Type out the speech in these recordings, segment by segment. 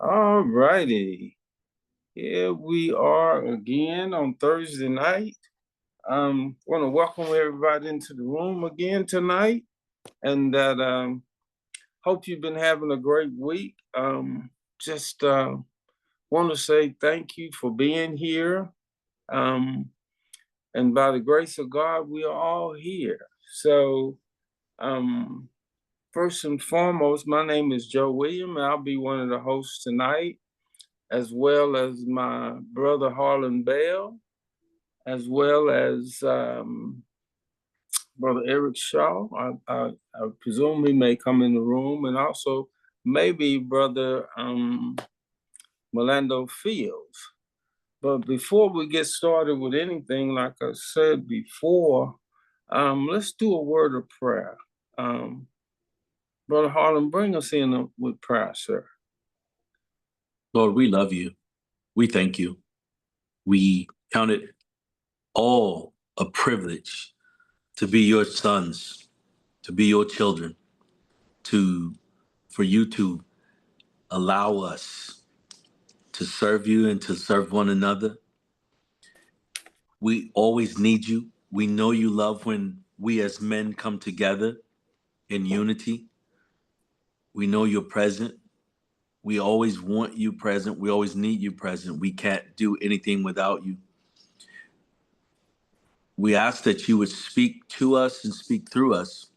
All righty. Here we are again on Thursday night. Want to welcome everybody into the room again tonight, and that hope you've been having a great week. Just want to say thank you for being here. Um, and by the grace of God, we are all here. So, um, first and foremost, my name is Joe William, and I'll be one of the hosts tonight, as well as my brother Harlan Bell, as well as brother Eric Shaw. I presume he may come in the room, and also maybe brother Melando Fields. But before we get started with anything, like I said before, let's do a word of prayer. Um, Brother Harlan, bring us in with prayer, sir. Lord, we love you. We thank you. We count it all a privilege to be your sons, to be your children, for you to allow us to serve you and to serve one another. We always need you. We know you love when we as men come together in unity. We know you're present. We always want you present. We always need you present. We can't do anything without you. We ask that you would speak to us and speak through us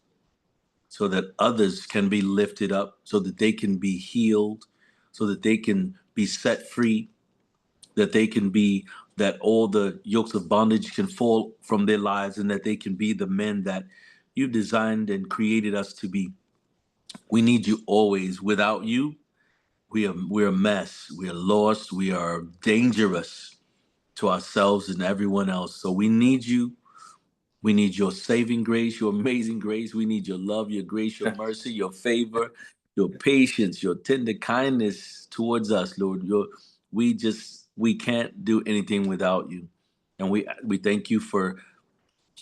so that others can be lifted up, so that they can be healed, so that they can be set free, that all the yokes of bondage can fall from their lives, and that they can be the men that you designed and created us to be. We need you always. Without you, we're a mess. We are lost. We are dangerous to ourselves and everyone else. So we need you. We need your saving grace, your amazing grace. We need your love, your grace, your mercy, your favor, your patience, your tender kindness towards us, Lord. We can't do anything without you. And we thank you for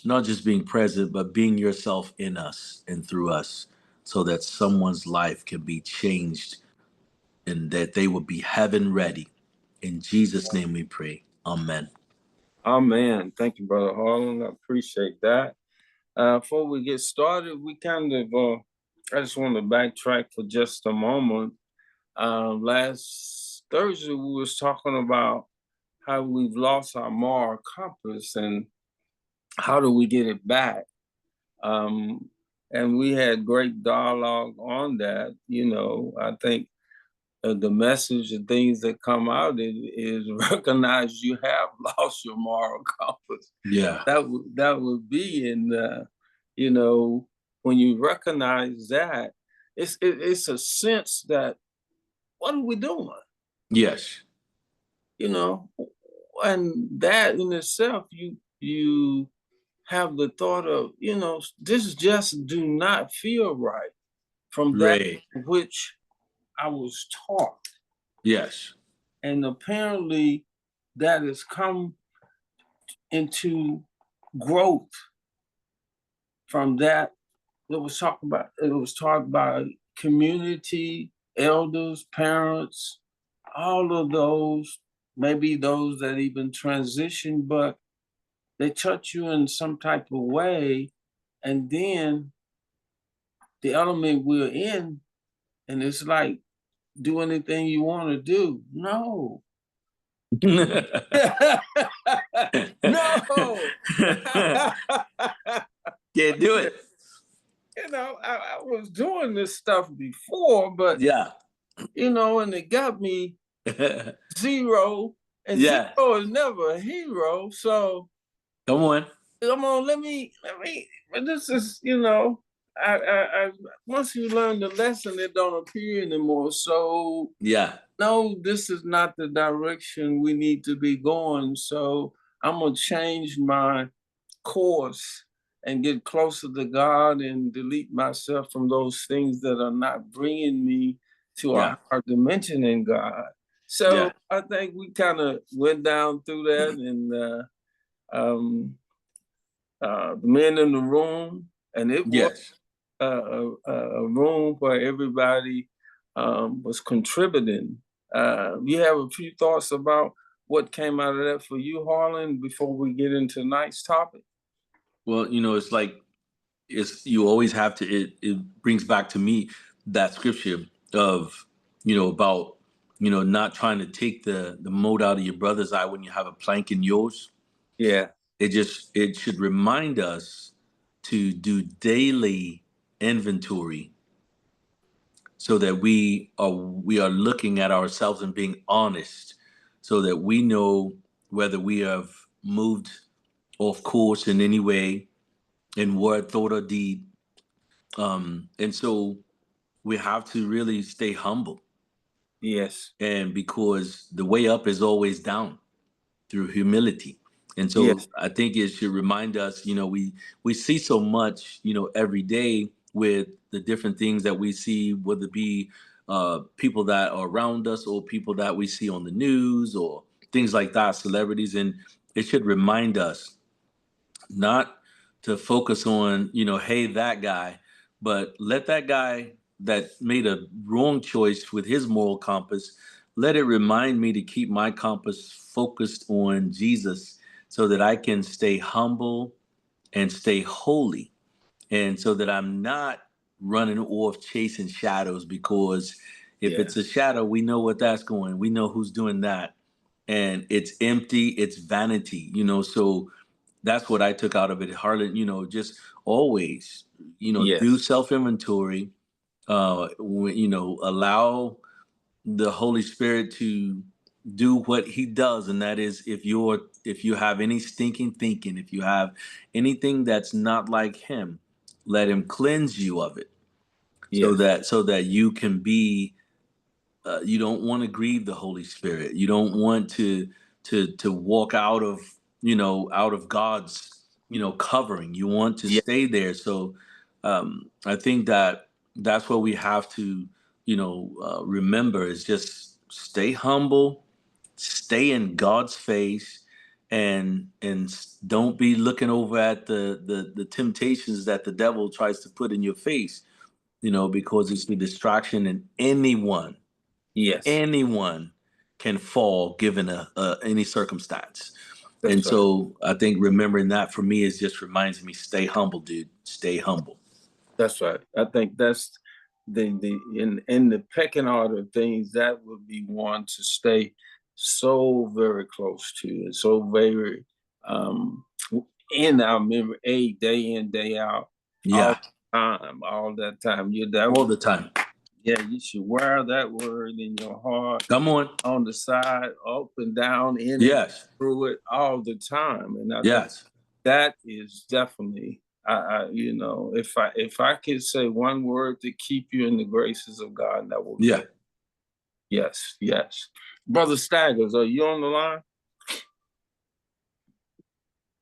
not just being present, but being yourself in us and through us, so that someone's life can be changed and that they will be heaven ready. In Jesus' name we pray. Amen. Amen. Thank you, Brother Harlan. I appreciate that. Before we get started, I just want to backtrack for just a moment. Last Thursday, we was talking about how we've lost our moral compass and how do we get it back. And we had great dialogue on that. I think the message and things that come out is recognize you have lost your moral compass. Yeah. That would be you know, when you recognize that, it's a sense that what are we doing? Yes. You know, and that in itself, you have the thought of, this just do not feel right from that Right. which I was taught. Yes. And apparently that has come into growth from that. It was talked by community, elders, parents, all of those, maybe those that even transition, but they touch you in some type of way. And then the element we're in, and it's like, do anything you want to do. No. No. Can't do it. I was doing this stuff before, but Yeah. and it got me zero, and Yeah. zero is never a hero. So Come on. let me. But this is, I once you learn the lesson, it don't appear anymore. So Yeah. no, this is not the direction we need to be going. So I'm gonna change my course and get closer to God and delete myself from those things that are not bringing me to Yeah. our dimension in God. So Yeah. I think we kind of went down through that, and the men in the room, and it was Yes. a room where everybody was contributing. You have a few thoughts about what came out of that for you, Harlan, before we get into tonight's topic? Well, it's like you always have to. It brings back to me that scripture of about not trying to take the mote out of your brother's eye when you have a plank in yours. Yeah. It should remind us to do daily inventory so that we are looking at ourselves and being honest so that we know whether we have moved off course in any way in word, thought, or deed. And so we have to really stay humble. Yes. And because the way up is always down through humility. And so Yes. I think it should remind us, we see so much, every day with the different things that we see, whether it be people that are around us or people that we see on the news or things like that, celebrities. And it should remind us not to focus on, hey, that guy, but let that guy that made a wrong choice with his moral compass, let it remind me to keep my compass focused on Jesus so that I can stay humble and stay holy. And so that I'm not running off chasing shadows, because if Yeah. it's a shadow, we know what that's going. We know who's doing that. And it's empty, it's vanity, so that's what I took out of it, Harlan. Just always, do Yes. self inventory. Allow the Holy Spirit to do what He does, and that is, if you have any stinking thinking, if you have anything that's not like Him, let Him cleanse you of it, so Yes. that you can be. You don't want to grieve the Holy Spirit. You don't want to walk out of God's covering. You want to Yeah. stay there. So I think that's what we have to remember, is just stay humble, stay in God's face, and don't be looking over at the temptations that the devil tries to put in your face. Because it's the distraction, and Yes. anyone can fall given any circumstance. And That's right. so I think remembering that for me is just reminds me, stay humble, dude. Stay humble. That's right. I think that's the in the pecking order of things, that would be one to stay so very close to, and so very um in our memory, day in, day out, all Yeah, all that time. You that all the time. Yeah, you should wear that word in your heart, Come on. on the side, up and down, in it, Yes. through it, all the time. And I think Yes. that is definitely, if I could say one word to keep you in the graces of God, that would be Yeah. it. Yes, yes. Brother Staggers, are you on the line?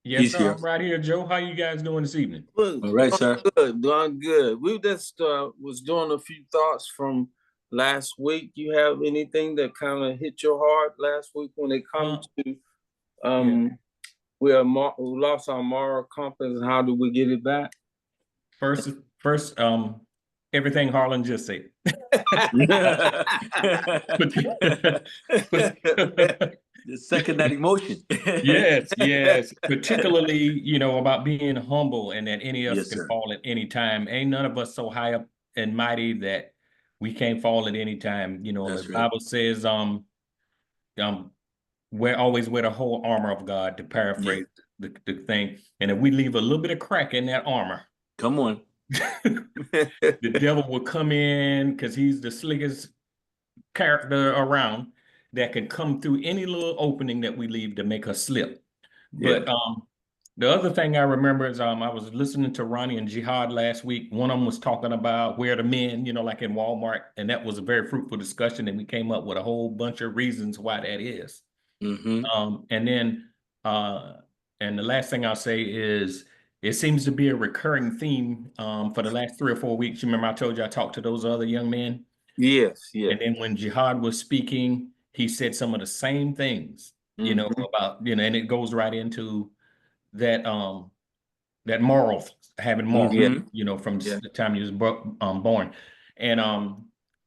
Yes, He's sir. here. I'm right here, Joe. How you guys doing this evening? Well, All right, sir. good, doing good. We just was doing a few thoughts from last week. You have anything that kind of hit your heart last week when it comes to Yeah. we lost our moral compass, and how do we get it back? First, everything Harlan just said. The second that emotion. Yes. Particularly, about being humble and that any of us Yes, can sir. fall at any time. Ain't none of us so high up and mighty that we can't fall at any time. The That's right. Bible says, always wear the whole armor of God, to Yeah. paraphrase the thing. And if we leave a little bit of crack in that armor, Come on. the devil will come in, because he's the slickest character around, that can come through any little opening that we leave to make us slip. Yeah. But the other thing I remember is I was listening to Ronnie and Jihad last week. One of them was talking about where the men, like in Walmart, and that was a very fruitful discussion, and we came up with a whole bunch of reasons why that is. Mm-hmm. And then and the last thing I'll say is, it seems to be a recurring theme for the last 3 or 4 weeks. You remember I told you I talked to those other young men? Yes, yes. And then when Jihad was speaking, he said some of the same things, Mhm. about, and it goes right into that that moral, having morals, Yeah, Mm-hmm. from yeah. the time he was born. And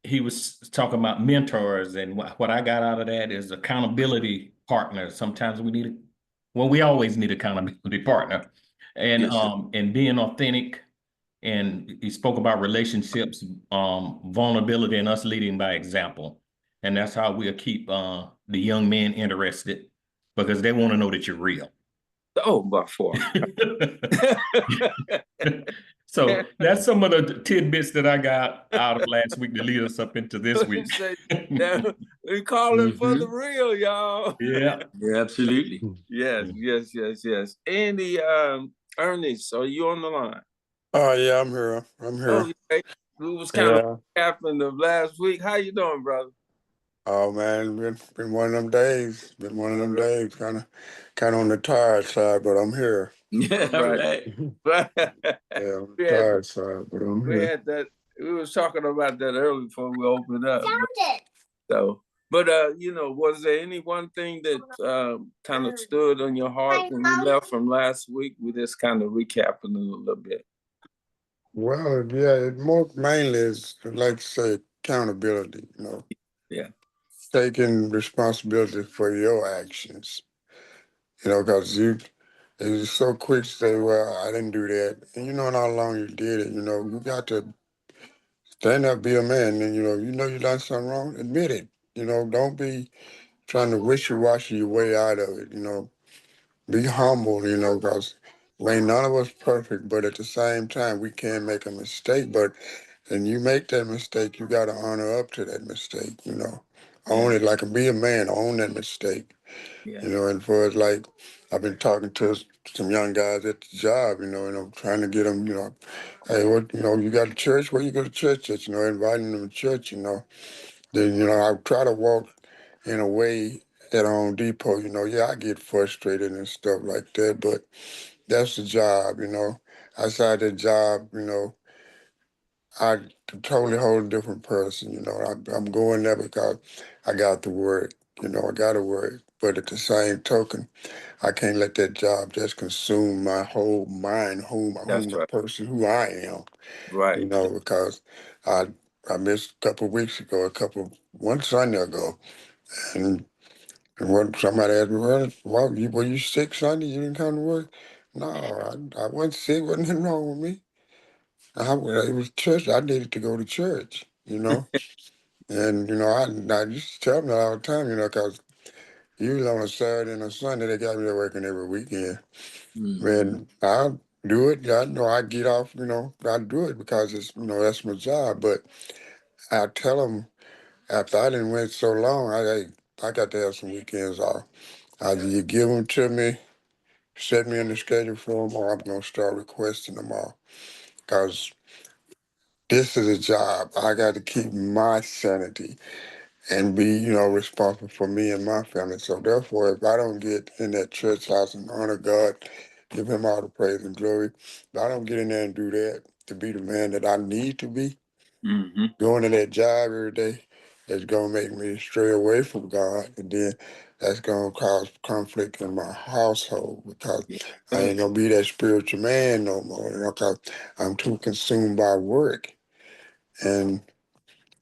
he was talking about mentors, and what I got out of that is accountability partners. Sometimes we always need accountability partner, and Yes, sir. and being authentic. And he spoke about relationships, vulnerability, and us leading by example. And that's how we'll keep the young men interested, because they want to know that you're real. Oh, by far. So that's some of the tidbits that I got out of last week to lead us up into this week. We calling for the real, y'all. Yeah. Yeah, absolutely. Yes, yes. Andy, Ernest, are you on the line? Oh yeah, I'm here. I'm here. Okay. We was kind of Yeah. happened of last week. How you doing, brother? Oh man, been one of them days. Been one of them days. Kind of on the tired side, but I'm here. Yeah, Right. right. Yeah, on the we had tired side, but I'm we here. had that. We was talking about that earlier before we opened up. But was there any one thing that kind of stood on your heart when you left from last week? We just kind of recapping a little bit. Well, yeah, it more mainly is like to say accountability. Yeah. Taking responsibility for your actions. Because you're so quick to say, "Well, I didn't do that," and you know how long you did it. You got to stand up, be a man, and you done something wrong, admit it. Don't be trying to wishy-washy your way out of it. Be humble. Because ain't none of us perfect, but at the same time, we can make a mistake. But and you make that mistake, you got to honor up to that mistake. Own it, like be a man, own that mistake. Yeah. And for it, like I've been talking to some young guys at the job, and I'm trying to get them, hey, you got a church? Where you go to church at? Inviting them to church, Then, I try to walk in a way at Home Depot, yeah, I get frustrated and stuff like that, but that's the job, Outside the job, I'm a totally whole different person, I'm going there because I got to work, I got to work. But at the same token, I can't let that job just consume my whole mind, That's whom the right. person who I am, Right. because I I missed a couple of weeks ago, one Sunday ago, and when somebody asked me, well, were you sick Sunday? You didn't come to work? No, I wasn't sick. Wasn't nothing wrong with me. It was church. I needed to go to church, And, I used to tell them that all the time, because usually on a Saturday and a Sunday, they got me there working every weekend. And I do it. I know I get off, I do it because it's, that's my job. But I tell them after I didn't wait so long, I got to have some weekends off. Either you give them to me, set me in the schedule for them, or I'm going to start requesting them all. Because this is a job. I got to keep my sanity and be, responsible for me and my family. So therefore, if I don't get in that church house and honor God, give him all the praise and glory, if I don't get in there and do that to be the man that I need to be, going to that job every day, it's going to make me stray away from God. And then that's going to cause conflict in my household because Yeah. I ain't going to be that spiritual man no more, because I'm too consumed by work. And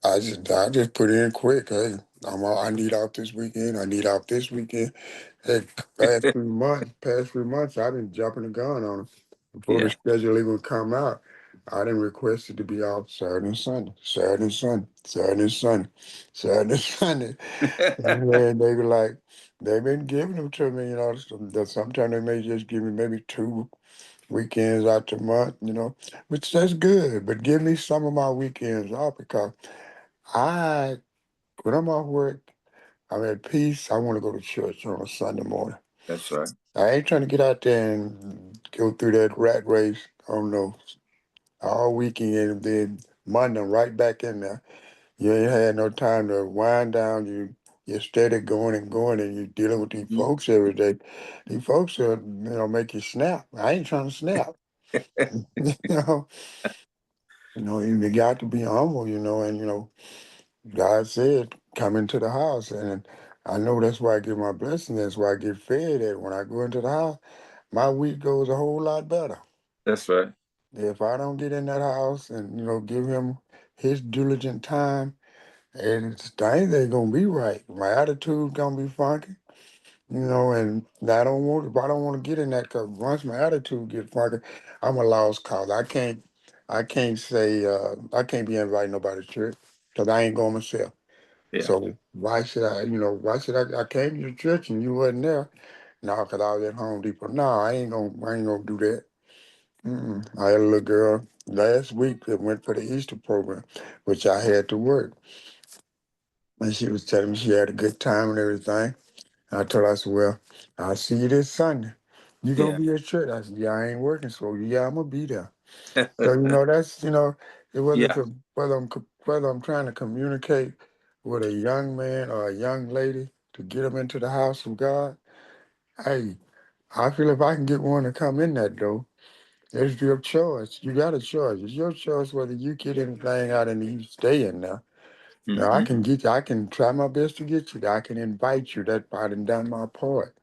I just put in quick. Hey, I need off this weekend. I need off this weekend. Hey, past 3 months, I've been jumping the gun on them. Before the Yeah. schedule even come out, I didn't request it to be off Saturday and Sunday, Saturday and Sunday, Saturday and Sunday, Saturday and Sunday. And then they were like, they've been giving them to me, sometimes they may just give me maybe 2 weekends out the month, which that's good. But give me some of my weekends off because I, when I'm off work, I'm at peace. I want to go to church on a Sunday morning. That's right. I ain't trying to get out there and go through that rat race. I don't know, all weekend and then Monday right back in there. You ain't had no time to wind down. You're steady going and going, and you're dealing with these folks every day. These folks will, make you snap. I ain't trying to snap. you know, you got to be humble, and God said, come into the house. And I know that's why I get my blessing. That's why I get fed. That when I go into the house, my week goes a whole lot better. That's right. If I don't get in that house and, give him his diligent time, and things ain't gonna be right. My attitude gonna be funky, and I don't want. If I don't want to get in that, cause once my attitude get funky, I'm a lost cause. I can't say, I can't be inviting nobody to church, cause I ain't going myself. Yeah. So why should I? Why should I? I came to the church and you wasn't there. No, cause I was at Home Depot. No, I ain't gonna do that. I had a little girl last week that went for the Easter program, which I had to work. And she was telling me she had a good time and everything. I told her, I said, well, I'll see you this Sunday. You gonna Yeah. be at church? I said, yeah, I ain't working, so yeah, I'm gonna be there. So, that's, it wasn't Yeah. to whether I'm trying to communicate with a young man or a young lady to get them into the house of God. Hey, I feel if I can get one to come in that door, it's your choice. You got a choice. It's your choice whether you get anything out and you stay in there. Now I Hmm. can get you. I can try my best to get you. I can invite you. That I done done my part.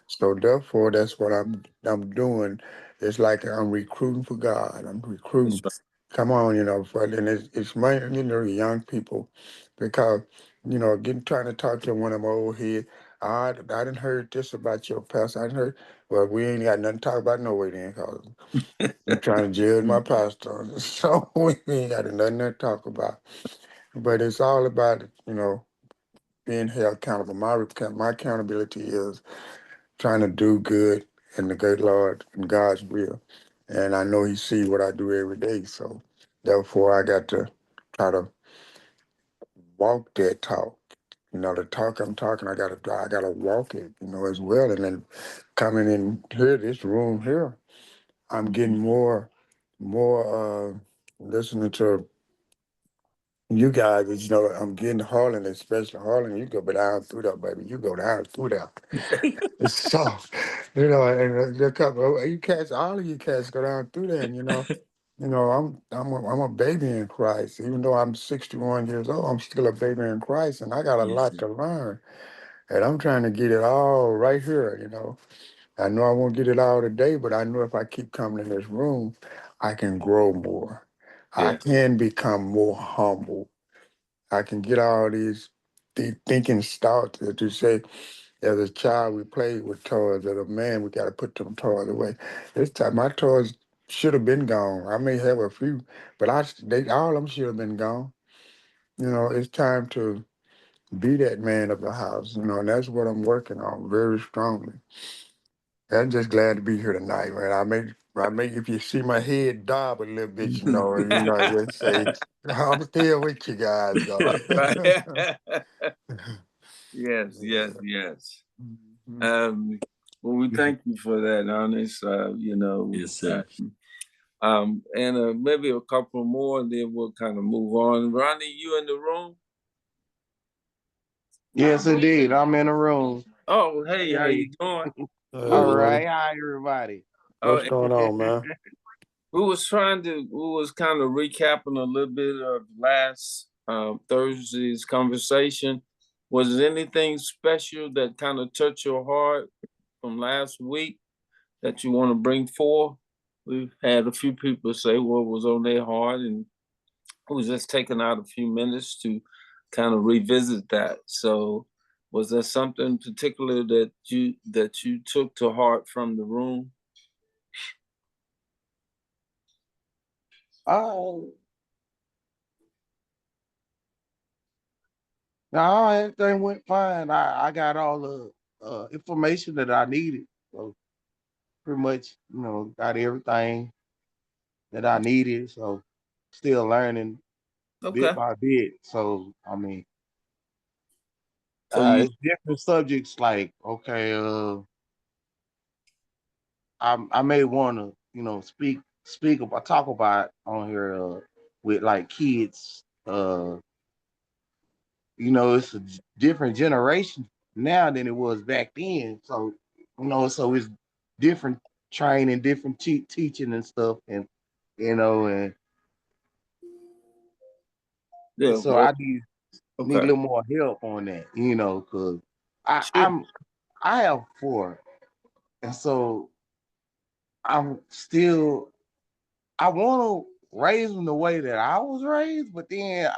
So therefore, that's what I'm doing. It's like I'm recruiting for God. I'm That's recruiting. right. Come on, and it's mainly young people, because getting trying to talk to one of them old head. I didn't heard this about your pastor. I didn't heard. Well, we ain't got nothing to talk about no way then, cause you trying to judge my pastor. So we ain't got nothing to talk about. But it's all about being held accountable. My accountability is trying to do good in the good Lord and God's will. And I know He see what I do every day. So therefore I got to try to walk that talk. The talk I'm talking, I gotta walk it, as well. And then coming in here, this room here, I'm getting more listening to you guys. I'm getting Harlan, especially Harlan. You go down through that, baby. You go down through that. It's soft, and the couple you cats, all of you cats go down through there, and I'm a baby in Christ. Even though I'm 61 years old, I'm still a baby in Christ, and I got a Yes. lot to learn. And I'm trying to get it all right here. I know I won't get it all today, but I know if I keep coming in this room, I can grow more. I Yeah. can become more humble. I can get all these thinking thoughts that you say. As a child, we played with toys. As a man, we got to put them toys away. This time, my toys should have been gone. I may have a few, but all of them should have been gone. It's time to be that man of the house. And that's what I'm working on very strongly. I'm just glad to be here tonight, man. If you see my head bob a little bit, I just say, I'm still with you guys, though. Right. Yes, yes, Yeah. yes. Mhm. Um, well, we thank you for that, honest. Yes, sir. And maybe a couple more, and then we'll kind of move on. Ronnie, you in the room? Yes, indeed. I'm in the room. Oh, hey, how Hey, you doing? Hey, all We right. Ronnie, Hi, everybody. oh, what's going on, man? we was kind of recapping a little bit of last Thursday's conversation. Was there anything special that kind of touched your heart from last week that you want to bring forth? We've had a few people say what was on their heart, and we was just taking out a few minutes to kind of revisit that. So, was there something particular that you took to heart from the room? Oh, no, everything went fine. I got all the information that I needed. So pretty much, got everything that I needed. So still learning bit Okay. by bit. So I mean, So you it's different subjects. Like, okay, I may want to, speak about talk about on here with like kids. It's a different generation now than it was back then. So, so it's different training, different teaching and stuff, and you know, and, yeah, and so well, I need a okay. little more help on that, because I Sure. I'm I have four, and so I'm still I want to raise them the way that I was raised, but then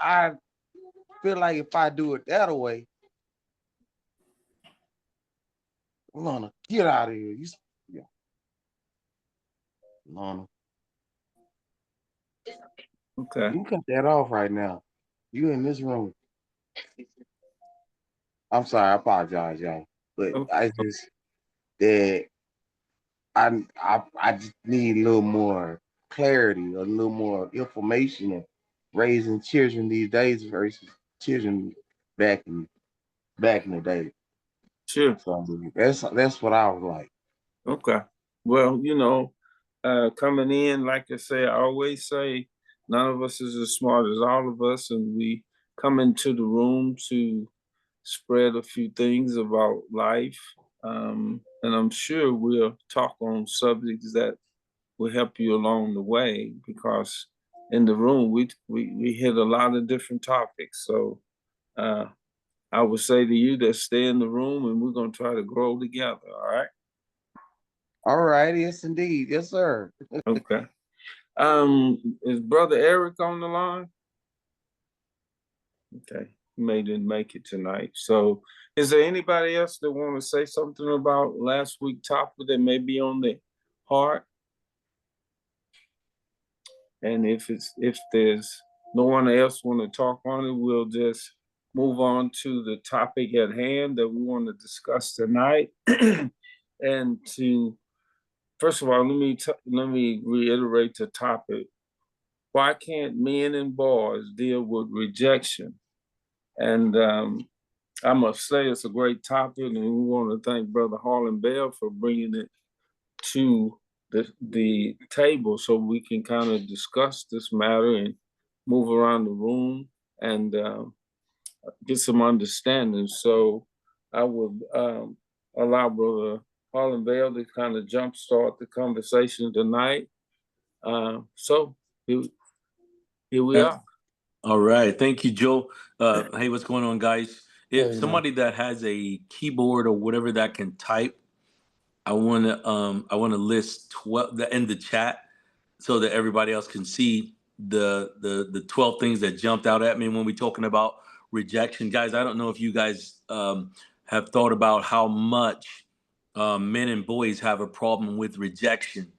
feel like if I do it that way, Lana, get out of here. Yeah. Lana, Okay. you can cut that off right now. You in this room. I'm sorry, I apologize, y'all. But Oh, I just that I just need a little more clarity, a little more information of raising children these days versus children back in the day. sure. So that's what I was like. Okay. Well, coming in, like I say, I always say, none of us is as smart as all of us, and we come into the room to spread a few things about life. And I'm sure we'll talk on subjects that will help you along the way because in the room we hit a lot of different topics. So uh, I would say to you that stay in the room and we're gonna try to grow together. All right. All right, yes indeed. Yes, sir. Okay. Is Brother Eric on the line? Okay, he didn't make it tonight. So, is there anybody else that want to say something about last week's topic that may be on the heart? And if there's no one else want to talk on it, we'll just move on to the topic at hand that we want to discuss tonight. And to first of all, let me reiterate the topic. Why can't men and boys deal with rejection? And I must say it's a great topic, and we want to thank Brother Harlan Bell for bringing it to the table so we can kind of discuss this matter and move around the room and get some understanding. So I would allow Brother Harlan Bell to kind of jumpstart the conversation tonight. So here we are. All right. Thank you, Joe. Hey, what's going on, guys? If Hey, man. somebody that has a keyboard or whatever that can type, I wanna list 12 in the chat so that everybody else can see the 12 things that jumped out at me when we're talking about rejection. Guys, I don't know if you guys have thought about how much men and boys have a problem with rejection,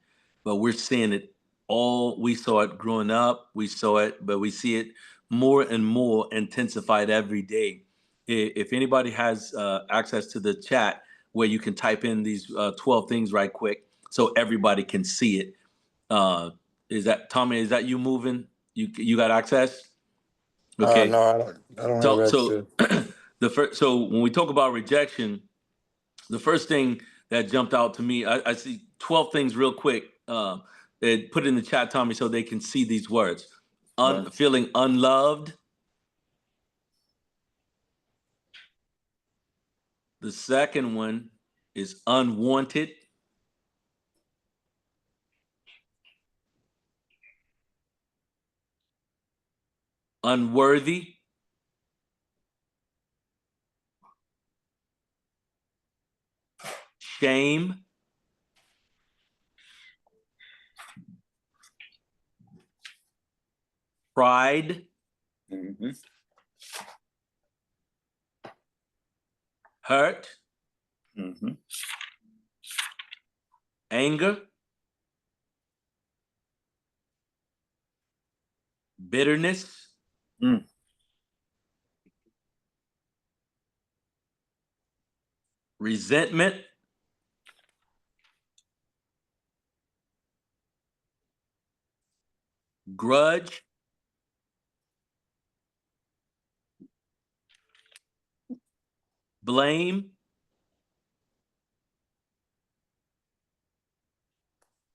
but we're seeing it all. We saw it growing up, we saw it, but we see it more and more intensified every day. If anybody has access to the chat where you can type in these 12 things right quick so everybody can see it. Is that Tommy? Is that you moving? You got access? Okay. No, I don't have So access. the first. So when we talk about rejection, the first thing that jumped out to me, I see 12 things real quick. Put it in the chat, Tommy, so they can see these words. Right. Feeling unloved. The second one is unwanted. Unworthy. Shame. Pride. Mm-hmm. Hurt. Mm-hmm. Anger. Bitterness. Mm. Resentment. Grudge. Blame.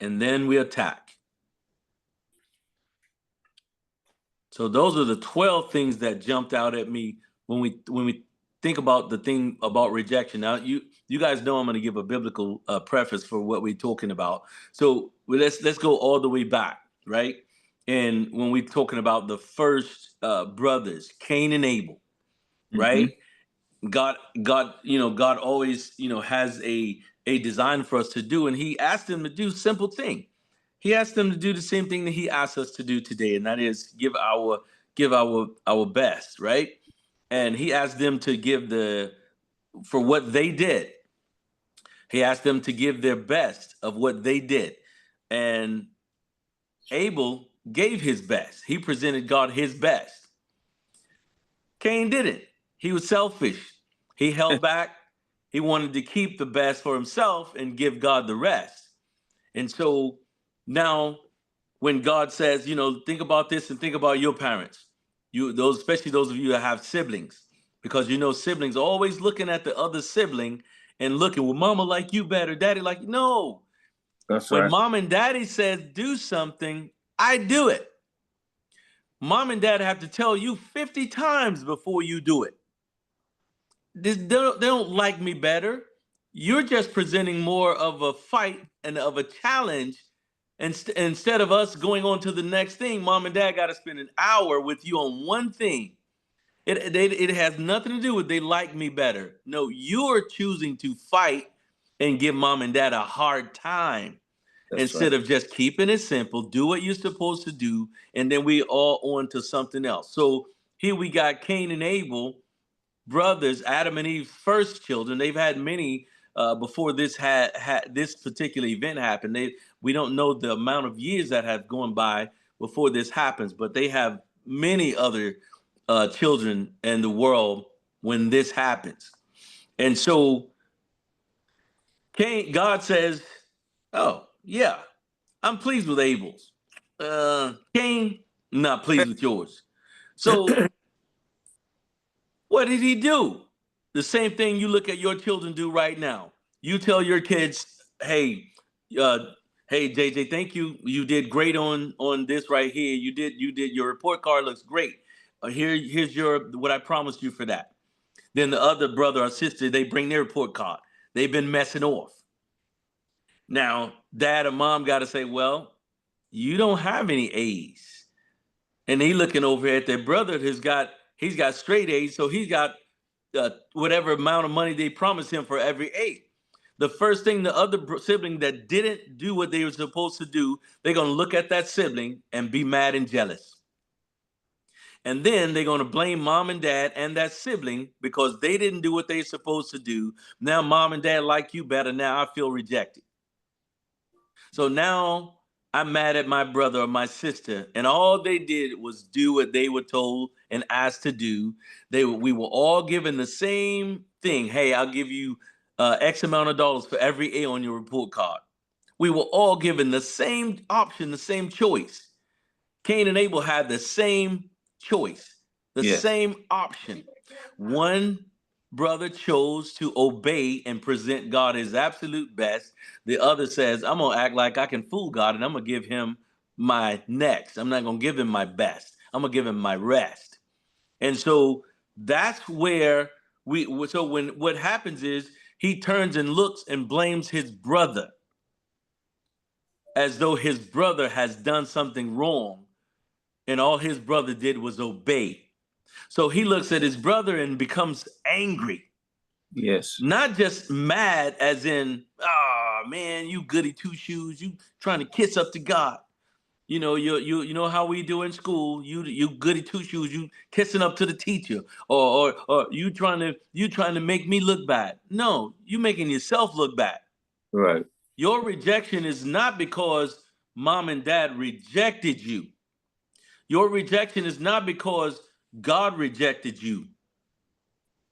And then we attack. So those are the 12 things that jumped out at me when we think about the thing about rejection. Now you guys know I'm going to give a biblical preface for what we're talking about. So let's go all the way back, right? And when we're talking about the first brothers, Cain and Abel, Mm-hmm. right? God always, has a design for us to do, and He asked them to do simple thing. He asked them to do the same thing that He asked us to do today, and that is give our best, right? and he asked them to give for what they did. He asked them to give their best of what they did. And Abel gave his best. He presented God his best. Cain didn't. He was selfish. He held back. He wanted to keep the best for himself and give God the rest. And so now when God says, think about this and think about your parents, especially those of you that have siblings, because siblings are always looking at the other sibling and looking, well, mama like you better, daddy like you. No. That's When right. mom and daddy says do something, I do it. Mom and dad have to tell you 50 times before you do it. They don't like me better. You're just presenting more of a fight and of a challenge. Instead of us going on to the next thing, mom and dad got to spend an hour with you on one thing. It has nothing to do with they like me better. No, you're choosing to fight and give mom and dad a hard time That's instead right. of just keeping it simple. Do what you're supposed to do, and then we all on to something else. So here we got Cain and Abel, brothers, Adam and Eve's first children. They've had many before this had this particular event happened. We don't know the amount of years that have gone by before this happens, but they have many other children in the world when this happens. And so God says, "Oh yeah, I'm pleased with Abel's. Cain, not pleased with yours." So what did he do? The same thing you look at your children do right now. You tell your kids, "Hey, uh, hey, JJ, thank you. You did great on this right here. You did your report card looks great. Here's your what I promised you for that." Then the other brother or sister, they bring their report card. They've been messing off. Now, dad or mom got to say, "Well, you don't have any A's." And he looking over at their brother he's got straight A's, so he's got whatever amount of money they promised him for every A. The first thing the other sibling that didn't do what they were supposed to do, they're going to look at that sibling and be mad and jealous. And then they're going to blame mom and dad and that sibling because they didn't do what they're supposed to do. Now mom and dad like you better. Now I feel rejected. So now I'm mad at my brother or my sister, and all they did was do what they were told and asked to do. We were all given the same thing. Hey, I'll give you X amount of dollars for every A on your report card. We were all given the same option, the same choice. Cain and Abel had the same choice, the Yes. same option. One brother chose to obey and present God his absolute best. The other says, I'm going to act like I can fool God and I'm going to give him my next. I'm not going to give him my best. I'm going to give him my rest. And so that's where so when what happens is he turns and looks and blames his brother as though his brother has done something wrong and all his brother did was obey. So he looks at his brother and becomes angry. Yes. Not just mad as in, man, you goody two shoes, you trying to kiss up to God. You know how we do in school. You goody two shoes, you kissing up to the teacher, or you trying to make me look bad. No, you making yourself look bad. Right. Your rejection is not because mom and dad rejected you. Your rejection is not because God rejected you.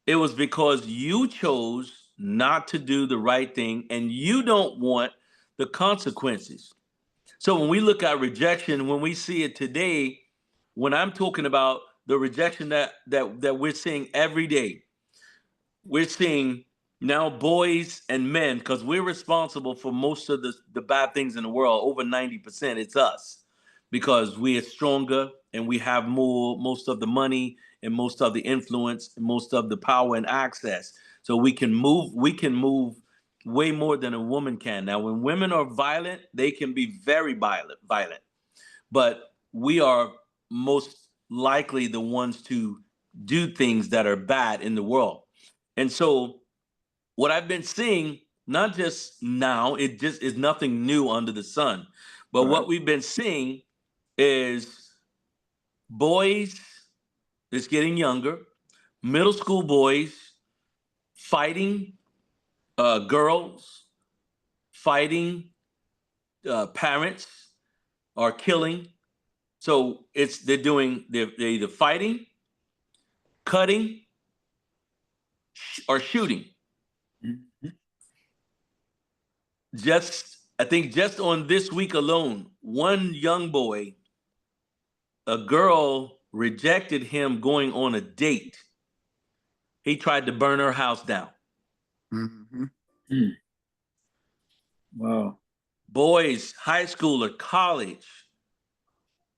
It was because you chose not to do the right thing and you don't want the consequences. So when we look at rejection, when we see it today, when I'm talking about the rejection that we're seeing every day, we're seeing now boys and men, because we're responsible for most of the bad things in the world. Over 90%, it's us, because we are stronger and we have most of the money and most of the influence and most of the power and access. So we can move way more than a woman can. Now, when women are violent, they can be very violent, but we are most likely the ones to do things that are bad in the world. And so what I've been seeing, not just now, it just is nothing new under the sun, but Right. what we've been seeing is boys that's getting younger, middle school boys fighting girls, fighting parents, or killing. So they're either fighting, cutting, or shooting. I think just on this week alone, one young boy, a girl rejected him going on a date. He tried to burn her house down. Wow. Boys, high school or college,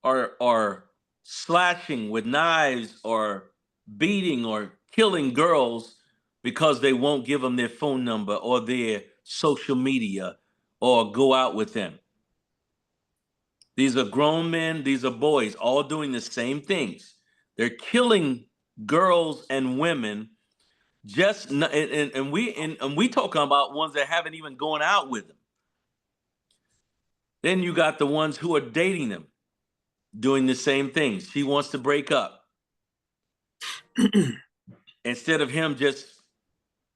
are slashing with knives or beating or killing girls because they won't give them their phone number or their social media or go out with them. These are grown men, these are boys, all doing the same things. They're killing girls and women. And we talking about ones that haven't even gone out with them. Then you got the ones who are dating them, doing the same things. She wants to break up. Instead of him just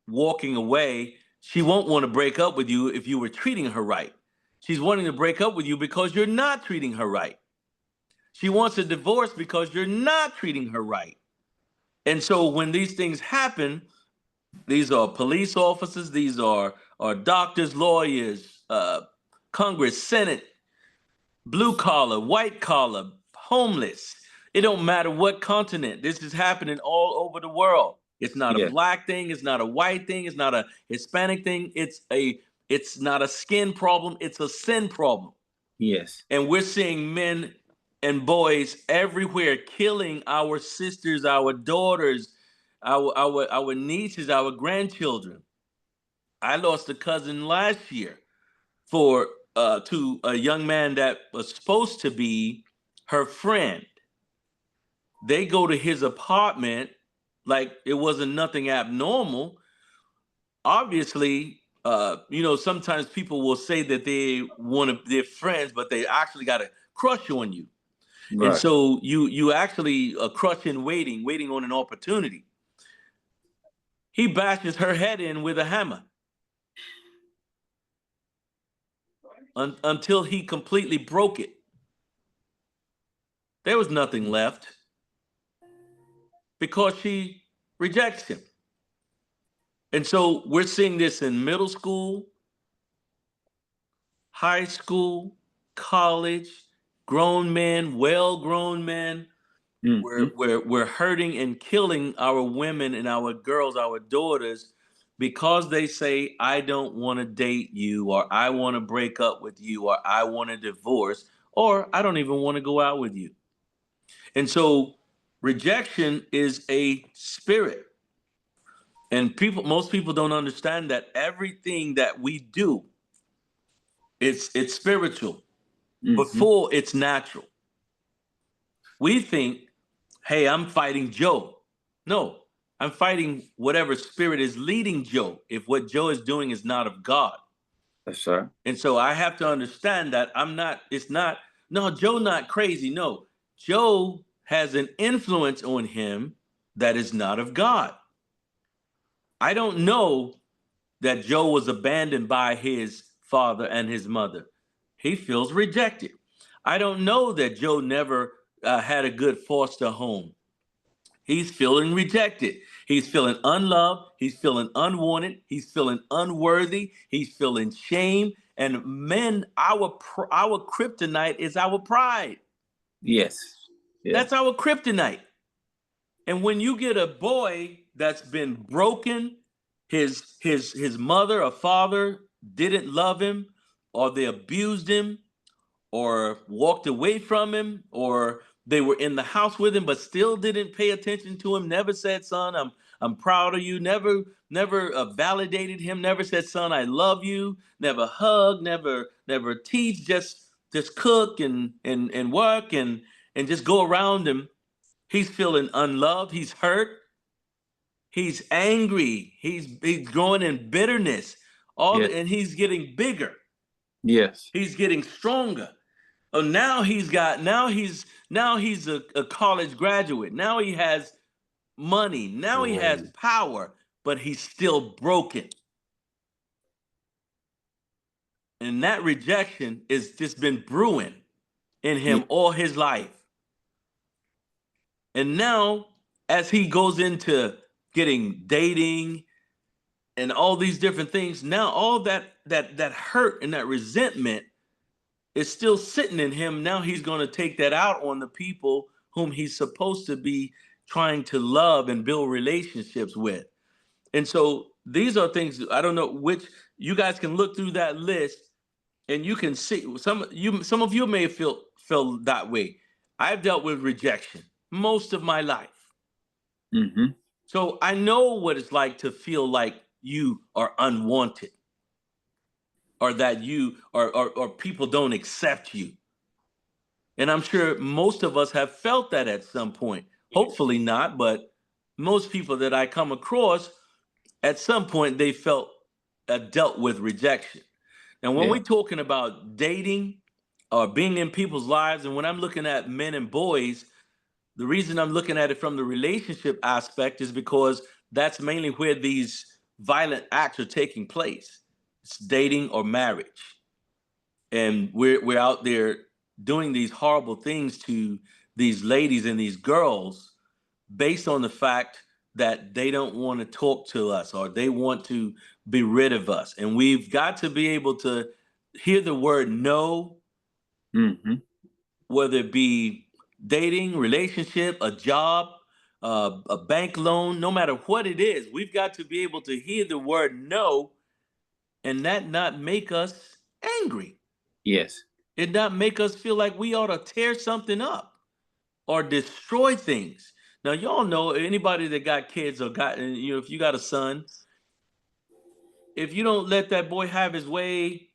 walking away, she won't want to break up with you if you were treating her right. She's wanting to break up with you because you're not treating her right. She wants a divorce because you're not treating her right. And so when these things happen, these are police officers, these are doctors, lawyers, Congress, Senate, blue collar, white collar, homeless. It don't matter what continent. This is happening all over the world. It's not a Yes. black thing. It's not a white thing. It's not a Hispanic thing. It's not a skin problem. It's a sin problem. Yes. And we're seeing men and boys everywhere killing our sisters, our daughters, our nieces, our grandchildren. I lost a cousin last year to a young man that was supposed to be her friend. They go to his apartment like it wasn't nothing abnormal. Obviously, sometimes people will say that they're friends, but they actually got a crush on you. Right. And so you actually a crush in waiting on an opportunity. He bashes her head in with a hammer until he completely broke it. There was nothing left because she rejects him. And so we're seeing this in middle school, high school, college, grown men, well-grown men. We're hurting and killing our women and our girls, our daughters, because they say, I don't want to date you, or I want to break up with you, or I want a divorce, or I don't even want to go out with you. And so rejection is a spirit. And most people don't understand that everything that we do, it's spiritual before it's natural. We think, hey, I'm fighting Joe. No, I'm fighting whatever spirit is leading Joe, if what Joe is doing is not of God. That's right. And so I have to understand that no, Joe not crazy. No, Joe has an influence on him that is not of God. I don't know that Joe was abandoned by his father and his mother. He feels rejected. I don't know that Joe never had a good foster home. He's feeling rejected. He's feeling unloved. He's feeling unwanted. He's feeling unworthy. He's feeling shame. And men, our kryptonite is our pride. Yes. Yeah. That's our kryptonite. And when you get a boy that's been broken, his mother or father didn't love him, or they abused him, or walked away from him, or they were in the house with him but still didn't pay attention to him, never said, son, I'm proud of you, never validated him, never said, son, I love you, never hugged, never teach, just cook and work and just go around him. He's feeling unloved, he's hurt, he's angry, he's growing in bitterness, and he's getting bigger. Yes. He's getting stronger. Oh, now he's a college graduate. Now he has money. Now he has Right. power, but he's still broken. And that rejection is just been brewing in Yeah. him all his life. And now, as he goes into getting dating and all these different things, now all that hurt and that resentment is still sitting in him. Now he's going to take that out on the people whom he's supposed to be trying to love and build relationships with. And so these are things, I don't know which, you guys can look through that list and you can see some of you may feel that way. I've dealt with rejection most of my life. Mm-hmm. So I know what it's like to feel like you are unwanted, or that you or people don't accept you. And I'm sure most of us have felt that at some point. Hopefully not, but most people that I come across, at some point they felt dealt with rejection. And when Yeah. we're talking about dating or being in people's lives, and when I'm looking at men and boys, the reason I'm looking at it from the relationship aspect is because that's mainly where these violent acts are taking place. It's dating or marriage. And we're out there doing these horrible things to these ladies and these girls based on the fact that they don't want to talk to us or they want to be rid of us. And we've got to be able to hear the word no, Mm-hmm. whether it be dating, relationship, a job, a bank loan, no matter what it is, we've got to be able to hear the word no and that not make us angry. Yes. It not make us feel like we ought to tear something up or destroy things. Now, y'all know anybody that got kids or got, if you got a son, if you don't let that boy have his way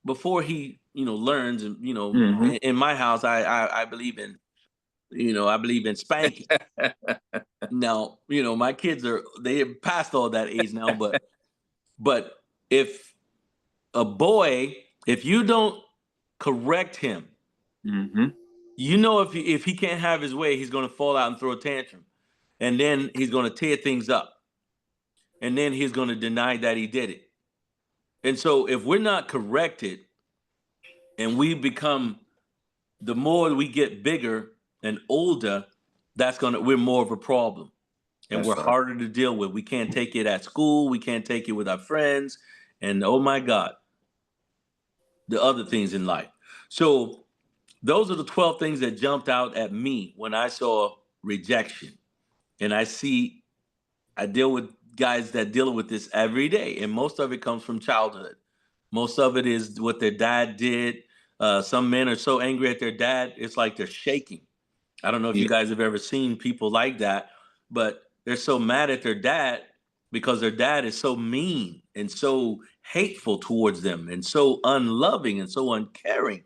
before he, learns, and Mm-hmm. in my house, I believe in, I believe in spanking. Now, my kids they have passed all that age now, but if a boy, if you don't correct him, Mm-hmm. if he can't have his way, he's going to fall out and throw a tantrum, and then he's going to tear things up, and then he's going to deny that he did it. And so, if we're not corrected, and we become, the more we get bigger and older, we're more of a problem, and That's we're right. harder to deal with. We can't take it at school, we can't take it with our friends, and oh my God, the other things in life. So those are the 12 things that jumped out at me when I saw rejection. And I deal with guys that deal with this every day, and most of it comes from childhood. Most of it is what their dad did. Some men are so angry at their dad, it's like they're shaking. I don't know if Yeah. you guys have ever seen people like that, but they're so mad at their dad because their dad is so mean and so hateful towards them and so unloving and so uncaring.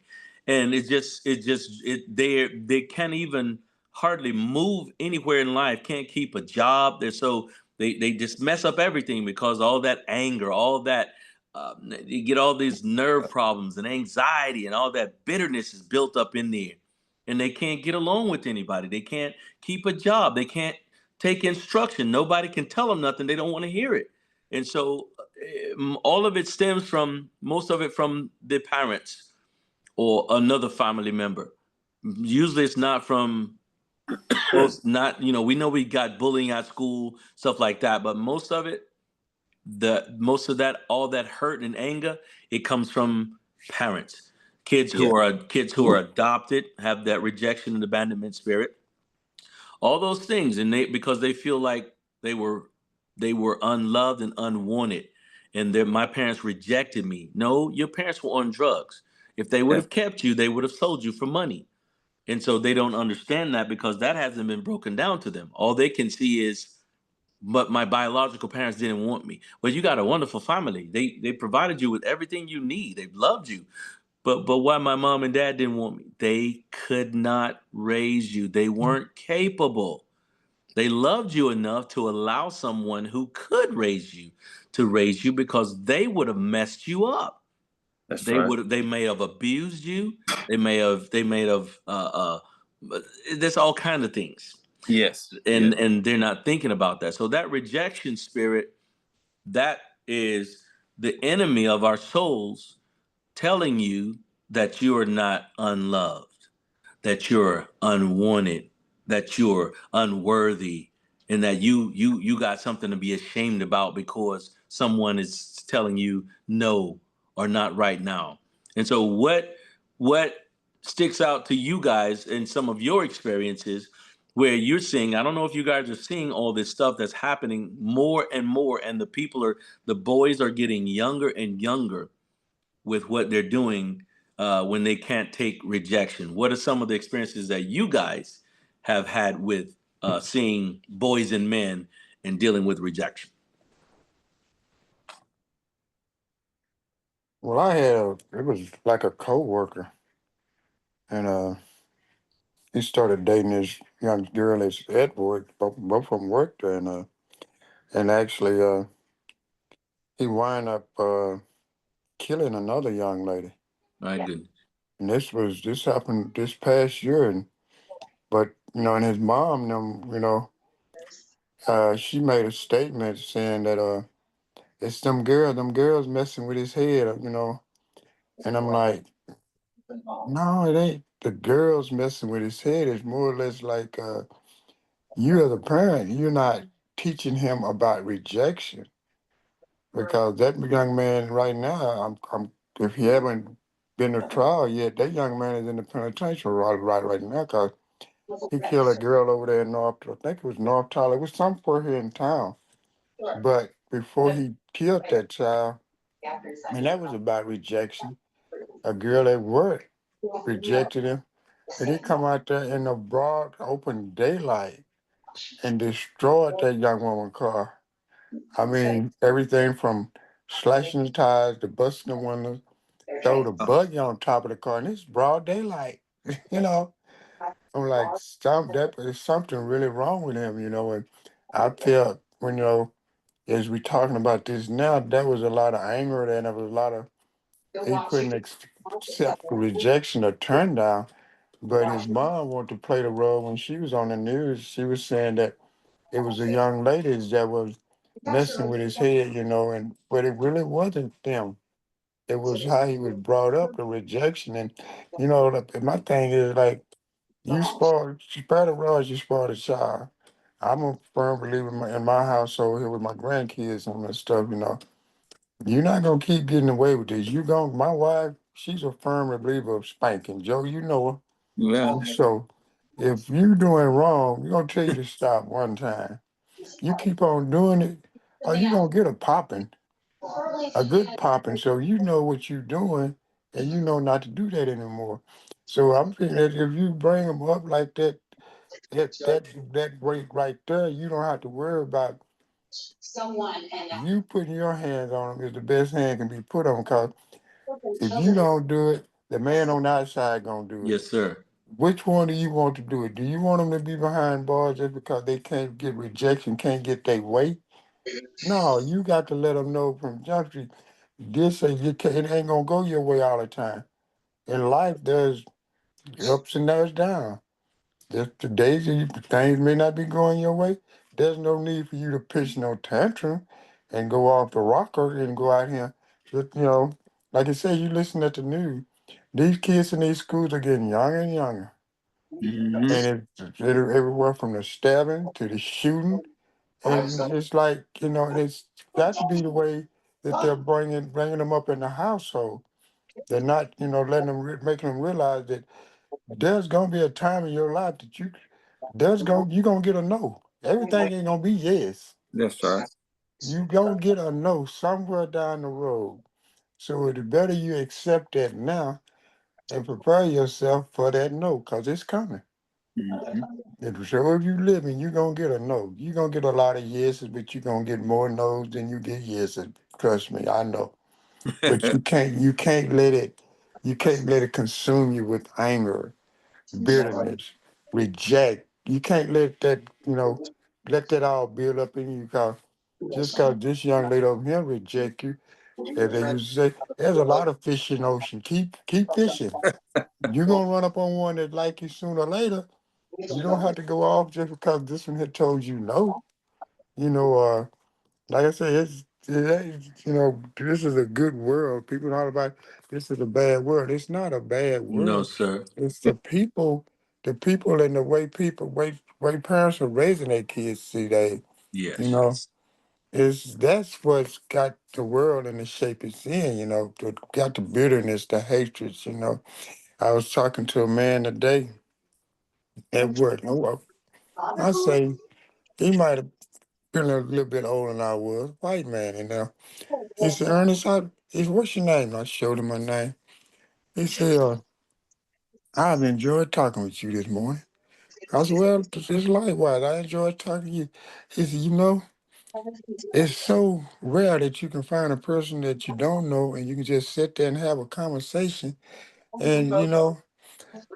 And they can't even hardly move anywhere in life, can't keep a job. They just mess up everything because all that anger, all that you get all these nerve problems and anxiety and all that bitterness is built up in there, and they can't get along with anybody. They can't keep a job. They can't take instruction. Nobody can tell them nothing. They don't want to hear it. And so all of it stems from, most of it from the parents or another family member. Usually it's not from, most not, we know we got bullying at school, stuff like that, but most of it, most of that, all that hurt and anger, it comes from parents. Yeah. Kids who are adopted have that rejection and abandonment spirit. All those things, and because they feel like they were unloved and unwanted, and that my parents rejected me. No, your parents were on drugs. If they would That's have kept you, they would have sold you for money. And so they don't understand that because that hasn't been broken down to them. All they can see is, but my biological parents didn't want me. Well, you got a wonderful family. They provided you with everything you need. They loved you. But why my mom and dad didn't want me? They could not raise you. They weren't capable. They loved you enough to allow someone who could raise you to raise you, because they would have messed you up. right. They may have abused you. They may have there's all kind of things. Yes. and they're not thinking about that. So that rejection spirit, that is the enemy of our souls telling you that you are not unloved, that you're unwanted, that you're unworthy, and that you got something to be ashamed about because someone is telling you no or not right now. And so what sticks out to you guys in some of your experiences where you're seeing, I don't know if you guys are seeing all this stuff that's happening more and more, and the boys are getting younger and younger with what they're doing when they can't take rejection. What are some of the experiences that you guys have had with seeing boys and men and dealing with rejection? Well, I had it was like a coworker, and he started dating this young girl at work. Both of them worked there, and actually he wound up killing another young lady. My goodness. And this happened this past year, but and his mom, she made a statement saying that it's them girls messing with his head, and I'm like, no, it ain't the girls messing with his head. It's more or less like you as a parent, you're not teaching him about rejection, because that young man right now, if he haven't been to trial yet, that young man is in the penitentiary right now, because he killed a girl over there in I think it was North Tyler. It was somewhere here in town. But before he killed that child, and that was about rejection. A girl at work rejected him, and he come out there in the broad open daylight and destroyed that young woman's car. I mean, everything from slashing the tires to busting the windows, throw the Oh, buggy on top of the car, and it's broad daylight. you know, I'm like, there's something really wrong with him, and I felt, as we talking about this now, there was a lot of anger there, and there was a lot of, he couldn't accept rejection or turn down. But his mom wanted to play the role when she was on the news. She was saying that it was a young lady that was messing with his head, and but it really wasn't them. It was how he was brought up, the rejection, and my thing is like, you spare the rod, you spoil the child. I'm a firm believer in my household here with my grandkids and that stuff. You're not gonna keep getting away with this. My wife, she's a firm believer of spanking. Joe, you know her. yeah. So if you doing wrong, we're gonna tell you to stop one time. You keep on doing it, or you gonna get a good popping. So you know what you're doing, and you know not to do that anymore. So I'm thinking that if you bring them up like that, that rate right there, you don't have to worry about you putting your hands on them is the best hand can be put on. Cause if you don't do it, the man on the outside gonna do it. Yes, sir. Which one do you want to do it? Do you want them to be behind bars just because they can't get rejection, can't get their way? No, you got to let them know from Jump Street. This ain't it ain't gonna go your way all the time. In life, there's ups and there's downs. There's the days that things may not be going your way. There's no need for you to pitch no tantrum and go off the rocker and go out here. Just, like I say, you listen at the news. These kids in these schools are getting younger and younger. Hmm. And it's everywhere from the stabbing to the shooting. And it's like, it's got to be the way that they're bringing them up in the household. They're not, letting them, making them realize that there's going to be a time in your life that you're going to get a no. Everything ain't going to be yes. That's right. You going to get a no somewhere down the road. So the better you accept that now and prepare yourself for that no, because it's coming. Hmm. So if you living, you're gonna get a no. You're gonna get a lot of yeses, but you're gonna get more no's than you get yeses. Trust me, I know. But you can't let it consume you with anger, bitterness, reject. You can't let that all build up in you, because just because this young lady over here reject you, as they used to say, there's a lot of fish in the ocean. Keep fishing. You're gonna run up on one that like you sooner or later. You don't have to go off just because this one had told you no. You know, like I said, this is a good world. People know about this is a bad world. It's not a bad No, world. sir. It's the people and the way parents are raising their kids today. You Yes. know, is that's what's got the world in the shape it's in. Got the bitterness, the hatreds. I was talking to a man today at work. I say he might have been a little bit older than I was, white man, He said, Ernest, what's your name? I showed him my name. He said, I've enjoyed talking with you this morning. I said, well, it's likewise. I enjoyed talking to you. He said, it's so rare that you can find a person that you don't know and you can just sit there and have a conversation. And,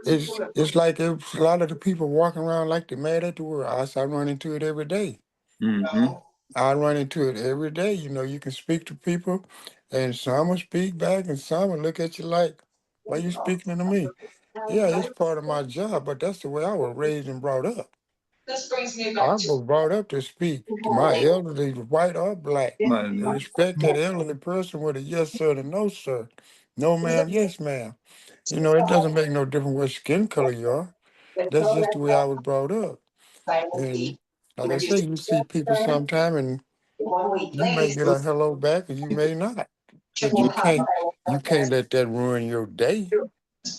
it's like a lot of the people walking around like they're mad at the world. I run into it every day. Mm-hmm. I run into it every day. You can speak to people, and some will speak back, and some will look at you like, "Why you speaking to me?" Yeah, it's part of my job, but that's the way I was raised and brought up. I was brought up to speak to my elderly, white or black, and respect that elderly person with a yes sir and a no sir, no ma'am, yes ma'am. It doesn't make no difference what skin color you are. That's just the way I was brought up. And like I say, you see people sometime and you may get a hello back and you may not. But you can't let that ruin your day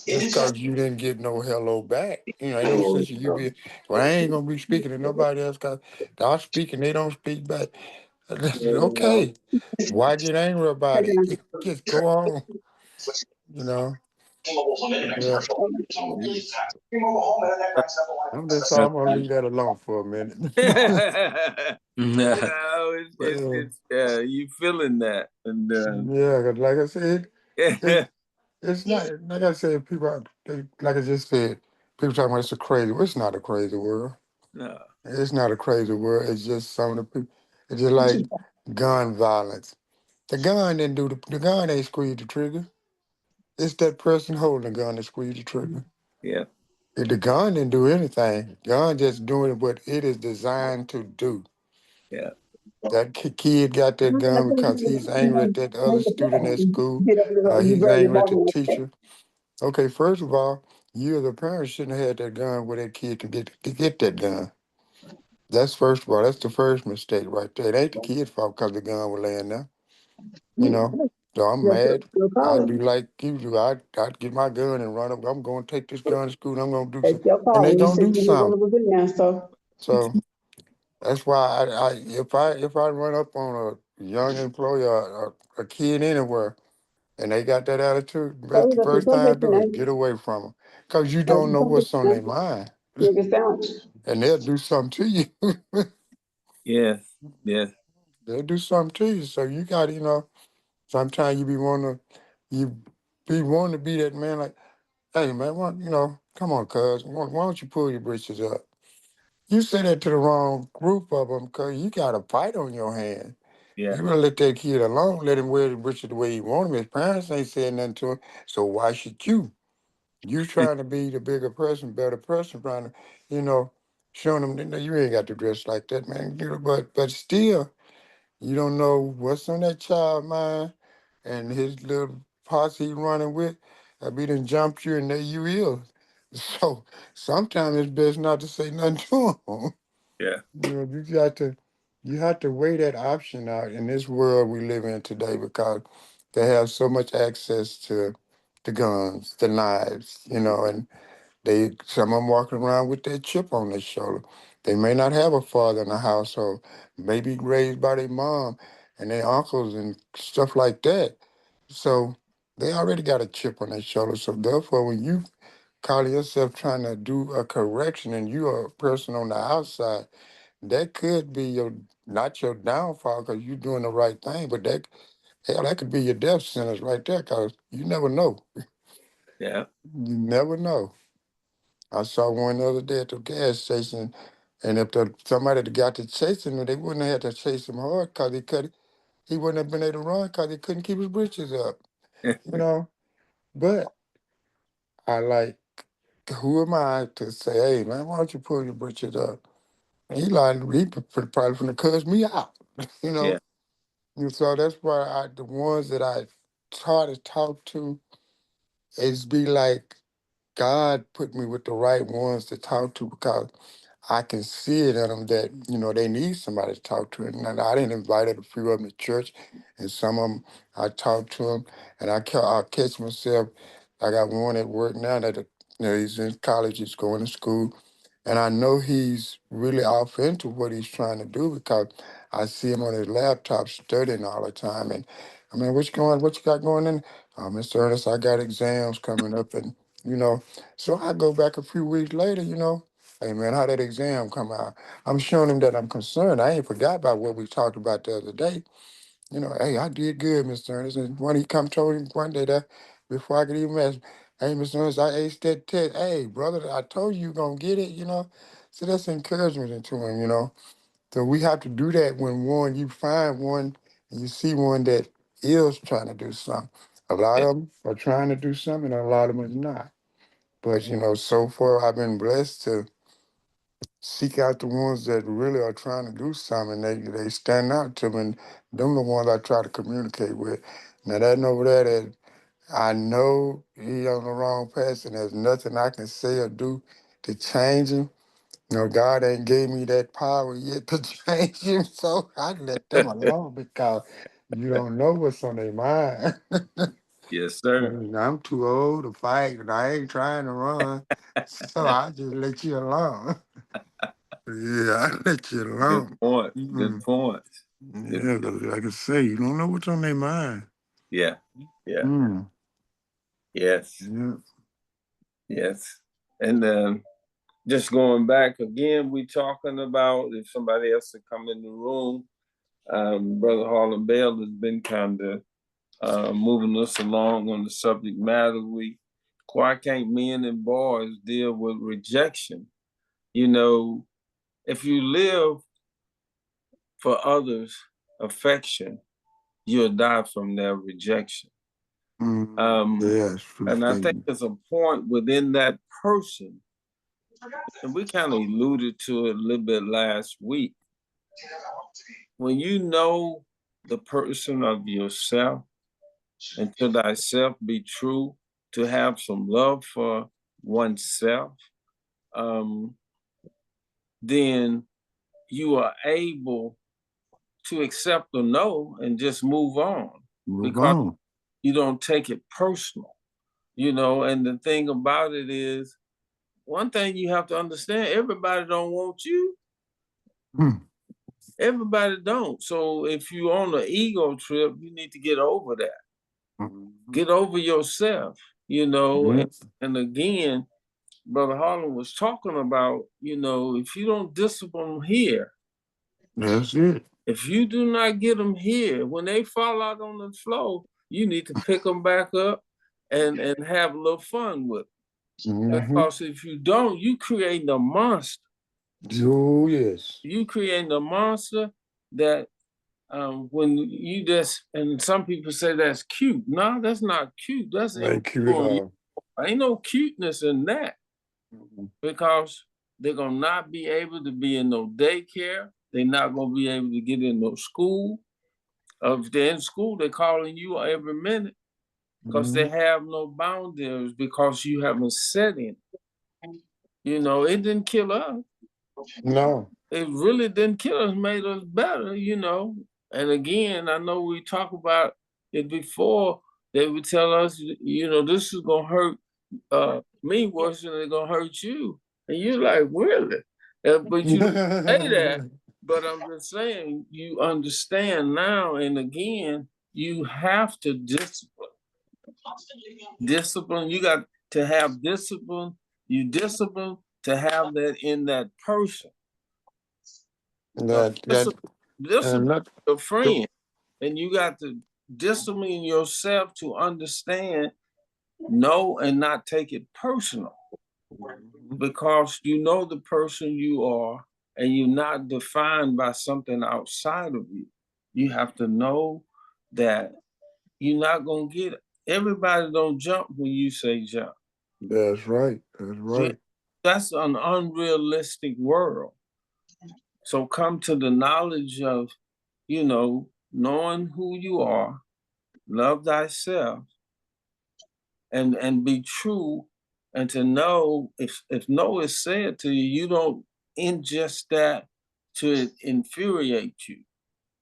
just cause you didn't get no hello back. Ain't no sense of you be well, I ain't gonna be speaking to nobody else cause I speak and they don't speak back. Okay. Why get angry about it? Just go on, you know. But I'm gonna leave that alone for a minute. You feeling that, and Yeah, 'cause like I said, it's not like I said. Like I just said, people talking about it's a crazy. Well, it's not a crazy world. no, It's not a crazy world. It's just some of the people. It's just like gun violence. The gun ain't squeeze the trigger. It's that person holding the gun that squeeze the trigger. yeah, If the gun didn't do anything, gun just doing what it is designed to do. yeah, That kid got that gun because he's angry at that other student at school. He's angry at the teacher. Okay, first of all, you as a parent shouldn't have had that gun where that kid can get that gun. That's first of all. That's the first mistake right there. It ain't the kid's fault because the gun was laying there. You know. So I'm mad. I'd do like you do. I'd get my gun and run up. I'm going to take this gun to school. And I'm going to do something, and they gonna do something. So that's why if I run up on a young employee or a kid anywhere and they got that attitude, that's the first thing I do is get away from them. Because you don't know what's on their mind. And they'll do something to you. yes, yes, They'll do something to you. So you got sometimes you be wanting to be that man like, hey man, come on, cuz, why don't you pull your britches up? You say that to the wrong group of them because you got a fight on your hand. yeah, You better let that kid alone, let him wear the britches the way he want him. His parents ain't saying nothing to him, so why should you? You trying to be the bigger person, better person, trying to, you know, showing them that you ain't got to dress like that, man. But still, you don't know what's on that child mind and his little posse he running with. I be done jumped you and there you is. So sometimes it's best not to say nothing to him. yeah, You have to weigh that option out in this world we live in today because they have so much access to the guns, the knives, and some of them walking around with that chip on their shoulder. They may not have a father in the household, maybe raised by their mom and their uncles and stuff like that. So they already got a chip on their shoulder. So therefore, when you call yourself trying to do a correction and you are a person on the outside, that could be not your downfall because you're doing the right thing, but that could be your death sentence right there because you never know. yeah, You never know. I saw one the other day at the gas station, and if somebody had got to chasing him, they wouldn't have had to chase him hard because he wouldn't have been able to run because he couldn't keep his britches up, you know. But I like who am I to say, hey man, why don't you pull your britches up? And he like he probably finna cuss me out, you know. Yeah. And so that's why the ones that I try to talk to is be like God put me with the right ones to talk to because I can see it in them that, they need somebody to talk to. And I didn't invite a few of them to church, and some of them I talked to them, and I catch myself. I got one at work now that he's in college, he's going to school, and I know he's really off into what he's trying to do because I see him on his laptop studying all the time. And I mean, what you got going in? Oh, Mr. Ernest, I got exams coming up, and so I go back a few weeks later, hey man, how that exam come out? I'm showing him that I'm concerned. I ain't forgot about what we talked about the other day. Hey, I did good, Mr. Ernest. And when he come told him one day that before I could even ask, hey, Mr. Ernest, I aced that test. Hey, brother, I told you gonna get it. So that's encouragement to him. So we have to do that when you find one and you see one that is trying to do something. A lot Yeah. of them are trying to do something, and a lot of them is not. But so far I've been blessed to seek out the ones that really are trying to do something. They stand out to me, and them the ones I try to communicate with. Now that over there that I know he on the wrong path, and there's nothing I can say or do to change him. God ain't gave me that power yet to change him, so I let them alone because you don't know what's on their mind. Yes, sir. I'm too old to fight, and I ain't trying to run, so I just let you alone. Yeah, I let you Good alone. point. Good Mm. point. Good. Yeah, 'cause like I say, you don't know what's on their mind. Yeah. Yeah. Mm. Yes. Yeah. Yes. And just going back again, we talking about if somebody else to come in the room. Brother Harlan Bell has been kind of moving us along on the subject matter. Why can't men and boys deal with rejection? If you live for others' affection, you'll die from their rejection. Yes, true And I think statement. there's a point within that person, and we kind of alluded to it a little bit last week. When you know the person of yourself, and to thyself be true, to have some love for oneself, um, then you are able to accept the no and just move on Move because on. you don't take it personal, and the thing about it is, one thing you have to understand, everybody don't want you. Hmm. Everybody don't. So if you're on an ego trip, you need to get over that. Get over yourself, Yeah, and again, Brother Harlan was talking about, if you don't discipline them here, that's it. if you do not get them here, when they fall out on the floor, you need to pick them back up and have a little fun with them. Mm-hmm. Because if you don't, you create a monster. Oh, yes. You create a monster that when you just, and some people say that's cute. No, that's not cute. That's Ain't cute at immature. all. Ain't no cuteness in that Mhm. because they're gonna not be able to be in no daycare. They're not gonna be able to get in no school. If they're in school, they're calling you every minute because they have no boundaries because you haven't set in. It didn't kill us. No. It really didn't kill us, made us better, And again, I know we talked about it before. They would tell us, this is gonna hurt me worse than it's gonna hurt you. And you're like, really? But you don't say that. But I'm just saying, you understand now. And again, you have to discipline. Discipline. You got to have discipline. You discipline to have that in that person. that Discipline and that your friend, and you got to discipline yourself to understand, know, and not take it personal because you know the person you are, and you're not defined by something outside of you. You have to know that you're not gonna get it. Everybody don't jump when you say jump. That's right. That's right. That's an unrealistic world. So come to the knowledge of, knowing who you are, love thyself, and be true, and to know if no is said to you, you don't ingest that to infuriate you.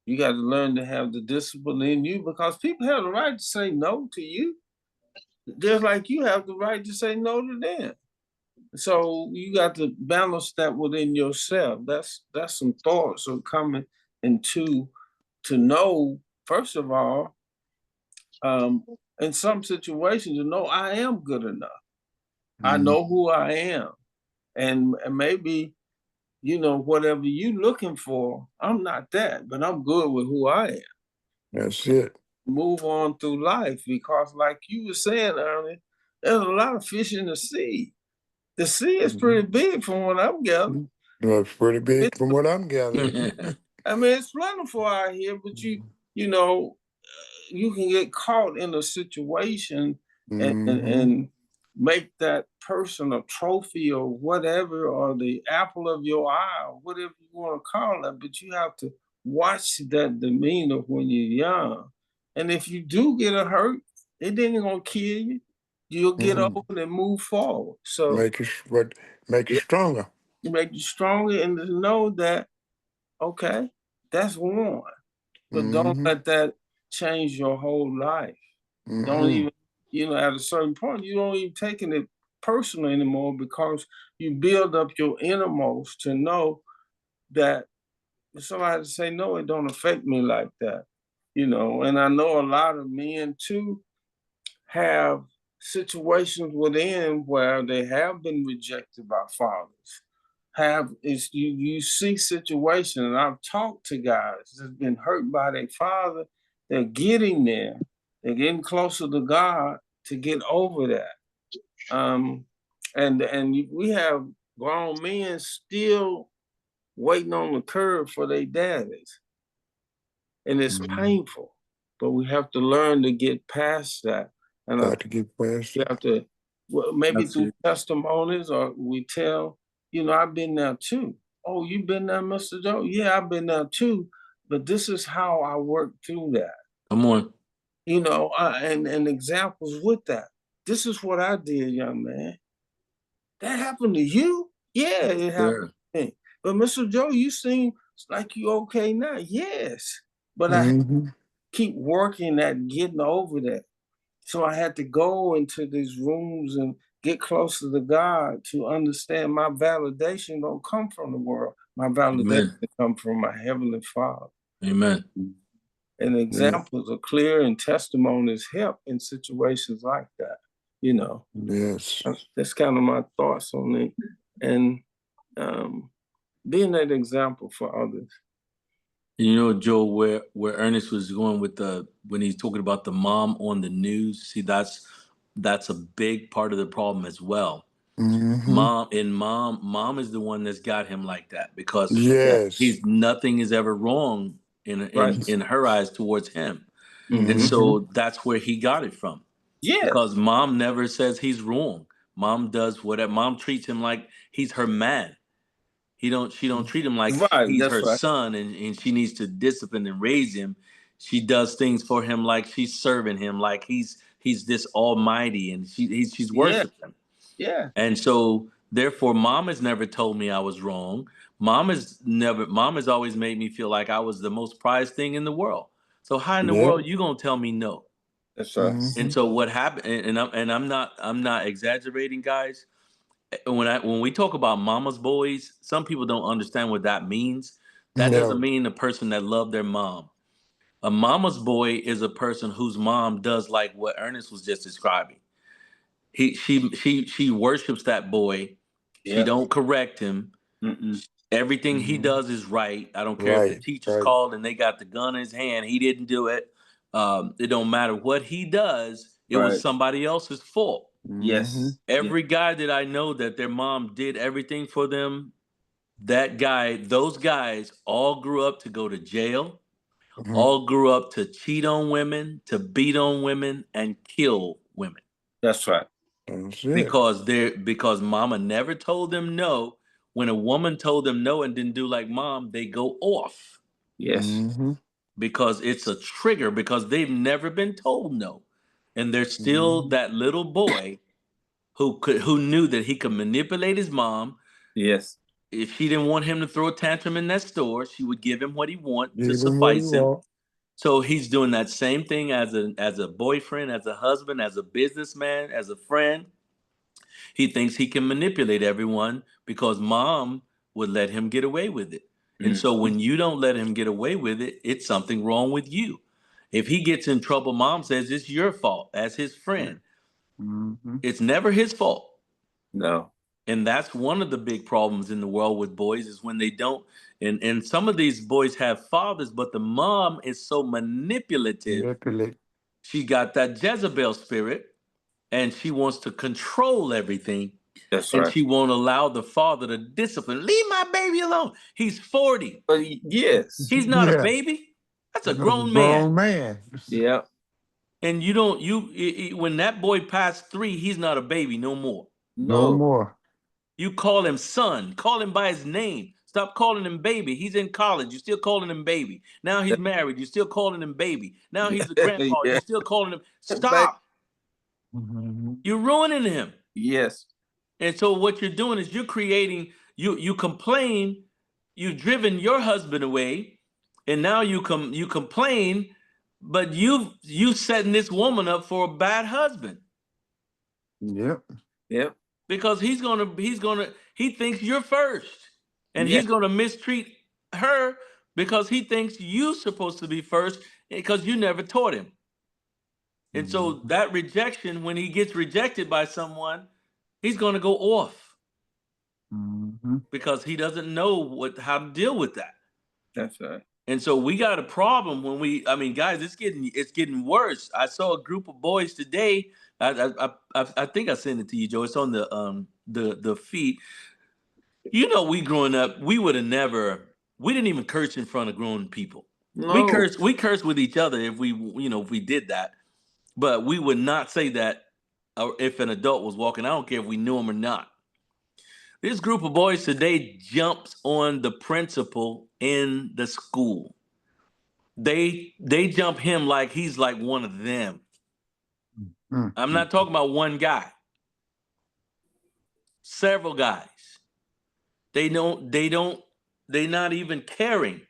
You got to learn to have the discipline in you, because people have the right to say no to you, just like you have the right to say no to them. So you got to balance that within yourself. That's some thoughts of coming into to know, first of all, in some situations, to know I am good enough. I know who I am. And maybe, whatever you looking for, I'm not that, but I'm good with who I am. That's it. Move on through life, because like you were saying, Ernie, there's a lot of fish in the sea. The sea is pretty big from what I'm gathering. It's pretty big from what I'm gathering. I mean, it's plentiful out here, but you know, you can get caught in a situation and make that person a trophy or whatever, or the apple of your eye, or whatever you want to call it. But you have to watch that demeanor when you're young. And if you do get a hurt, it ain't gonna kill you. You'll get over it and move forward. So make you stronger. make you stronger, and to know that, okay, that's one. But don't let that change your whole life. Don't even, at a certain point, you don't even taking it personal anymore, because you build up your innermost to know that if somebody say no, it don't affect me like that. And I know a lot of men too have situations within where they have been rejected by fathers. You see situations, and I've talked to guys that's been hurt by their father. They're getting there. They're getting closer to God to get over that. And we have grown men still waiting on the curb for their daddies, and it's painful. But we have to learn to get past that. And Got to get past we it. have to, maybe That's through it. testimonies, or we tell, I've been there too. Oh, you been there, Mr. Joe? Yeah, I've been there too. But this is how I worked through that. Come on. And examples with that. This is what I did, young man. That happened to you? Yeah, it happened to me. But Mr. Joe, you seem like you okay now. Yes. But I keep working at getting over that. So I had to go into these rooms and get closer to God to understand my validation don't come from the world. My validation come from my Heavenly Father. Amen. And examples are clear, and testimonies help in situations like that. Yes. That's kind of my thoughts on it. And being that example for others. Joe, where Ernest was going with when he's talking about the mom on the news, see, that's a big part of the problem as well. Mom is the one that's got him like that, because nothing is ever wrong in her eyes towards him. And so that's where he got it from. Yeah. Because mom never says he's wrong. Mom does whatever. Mom treats him like he's her man. She don't treat him like he's her son, and she needs to discipline and raise him. She does things for him like she's serving him, like he's this almighty, and she's worshiping him. Yeah. And so therefore, mom has never told me I was wrong. Mom has always made me feel like I was the most prized thing in the world. So how in the world you gonna tell me no? That's right. And so what happened, and I'm not exaggerating, guys. When we talk about mama's boys, some people don't understand what that means. That doesn't mean a person that loved their mom. A mama's boy is a person whose mom does like what Ernest was just describing. She worships that boy. She don't correct him. Everything he does is right. I don't care if the teacher's called and they got the gun in his hand. He didn't do it. It don't matter what he does. It was somebody else's fault. Yes. Every guy that I know that their mom did everything for them, those guys all grew up to go to jail, all grew up to cheat on women, to beat on women, and kill women. That's right. That's it. because mama never told them no. When a woman told them no and didn't do like mom, they go off Yes. Mm-hmm. because it's a trigger because they've never been told no. And there's still Mm-hmm. that little boy who knew that he could manipulate his mom. Yes. If she didn't want him to throw a tantrum in that store, she would give him what he want to Give them what you suffice him. want. So he's doing that same thing as a boyfriend, as a husband, as a businessman, as a friend. He thinks he can manipulate everyone because mom would let him get away with it. And so Mhm. when you don't let him get away with it, it's something wrong with you. If he gets in trouble, mom says it's your fault as his friend. Mm-hmm. It's never his fault. No. And that's one of the big problems in the world with boys is when they don't and some of these boys have fathers, but the mom is so manipulative. Manipulate. She got that Jezebel spirit and she wants to control everything. That's And right. she won't allow the father to discipline. Leave my baby alone. He's 40. But yes. He's not a Yeah. baby. That's a That's a grown man. grown man. Yeah. And you don't when that boy passed 3, he's not a baby no more. No No. more. You call him son. Call him by his name. Stop calling him baby. He's in college. You're still calling him baby. Now he's married. You're still calling him baby. Now he's a grandpa. Yeah. You're still calling him. Back. Stop. Mm-hmm. You're ruining him. Yes. And so what you're doing is you're creating, you complain, you've driven your husband away, and now you complain, but you setting this woman up for a bad husband. Yep. Yep. Because he thinks you're first. And Yeah. he's gonna mistreat her because he thinks you're supposed to be first because you never taught him. And so Mm-hmm. that rejection, when he gets rejected by someone, he's gonna go off Mm-hmm. because he doesn't know how to deal with that. That's right. And so we got a problem I mean, guys, it's getting worse. I saw a group of boys today. I think I sent it to you, Joe. It's on the feed. You know, we growing up, we didn't even curse in front of grown people. No. We curse with each other if we did that, but we would not say that if an adult was walking. I don't care if we knew him or not. This group of boys today jumps on the principal in the school. They jump him like he's like one of them. Mm-hmm. I'm not talking about one guy. Several guys. They're not even caring.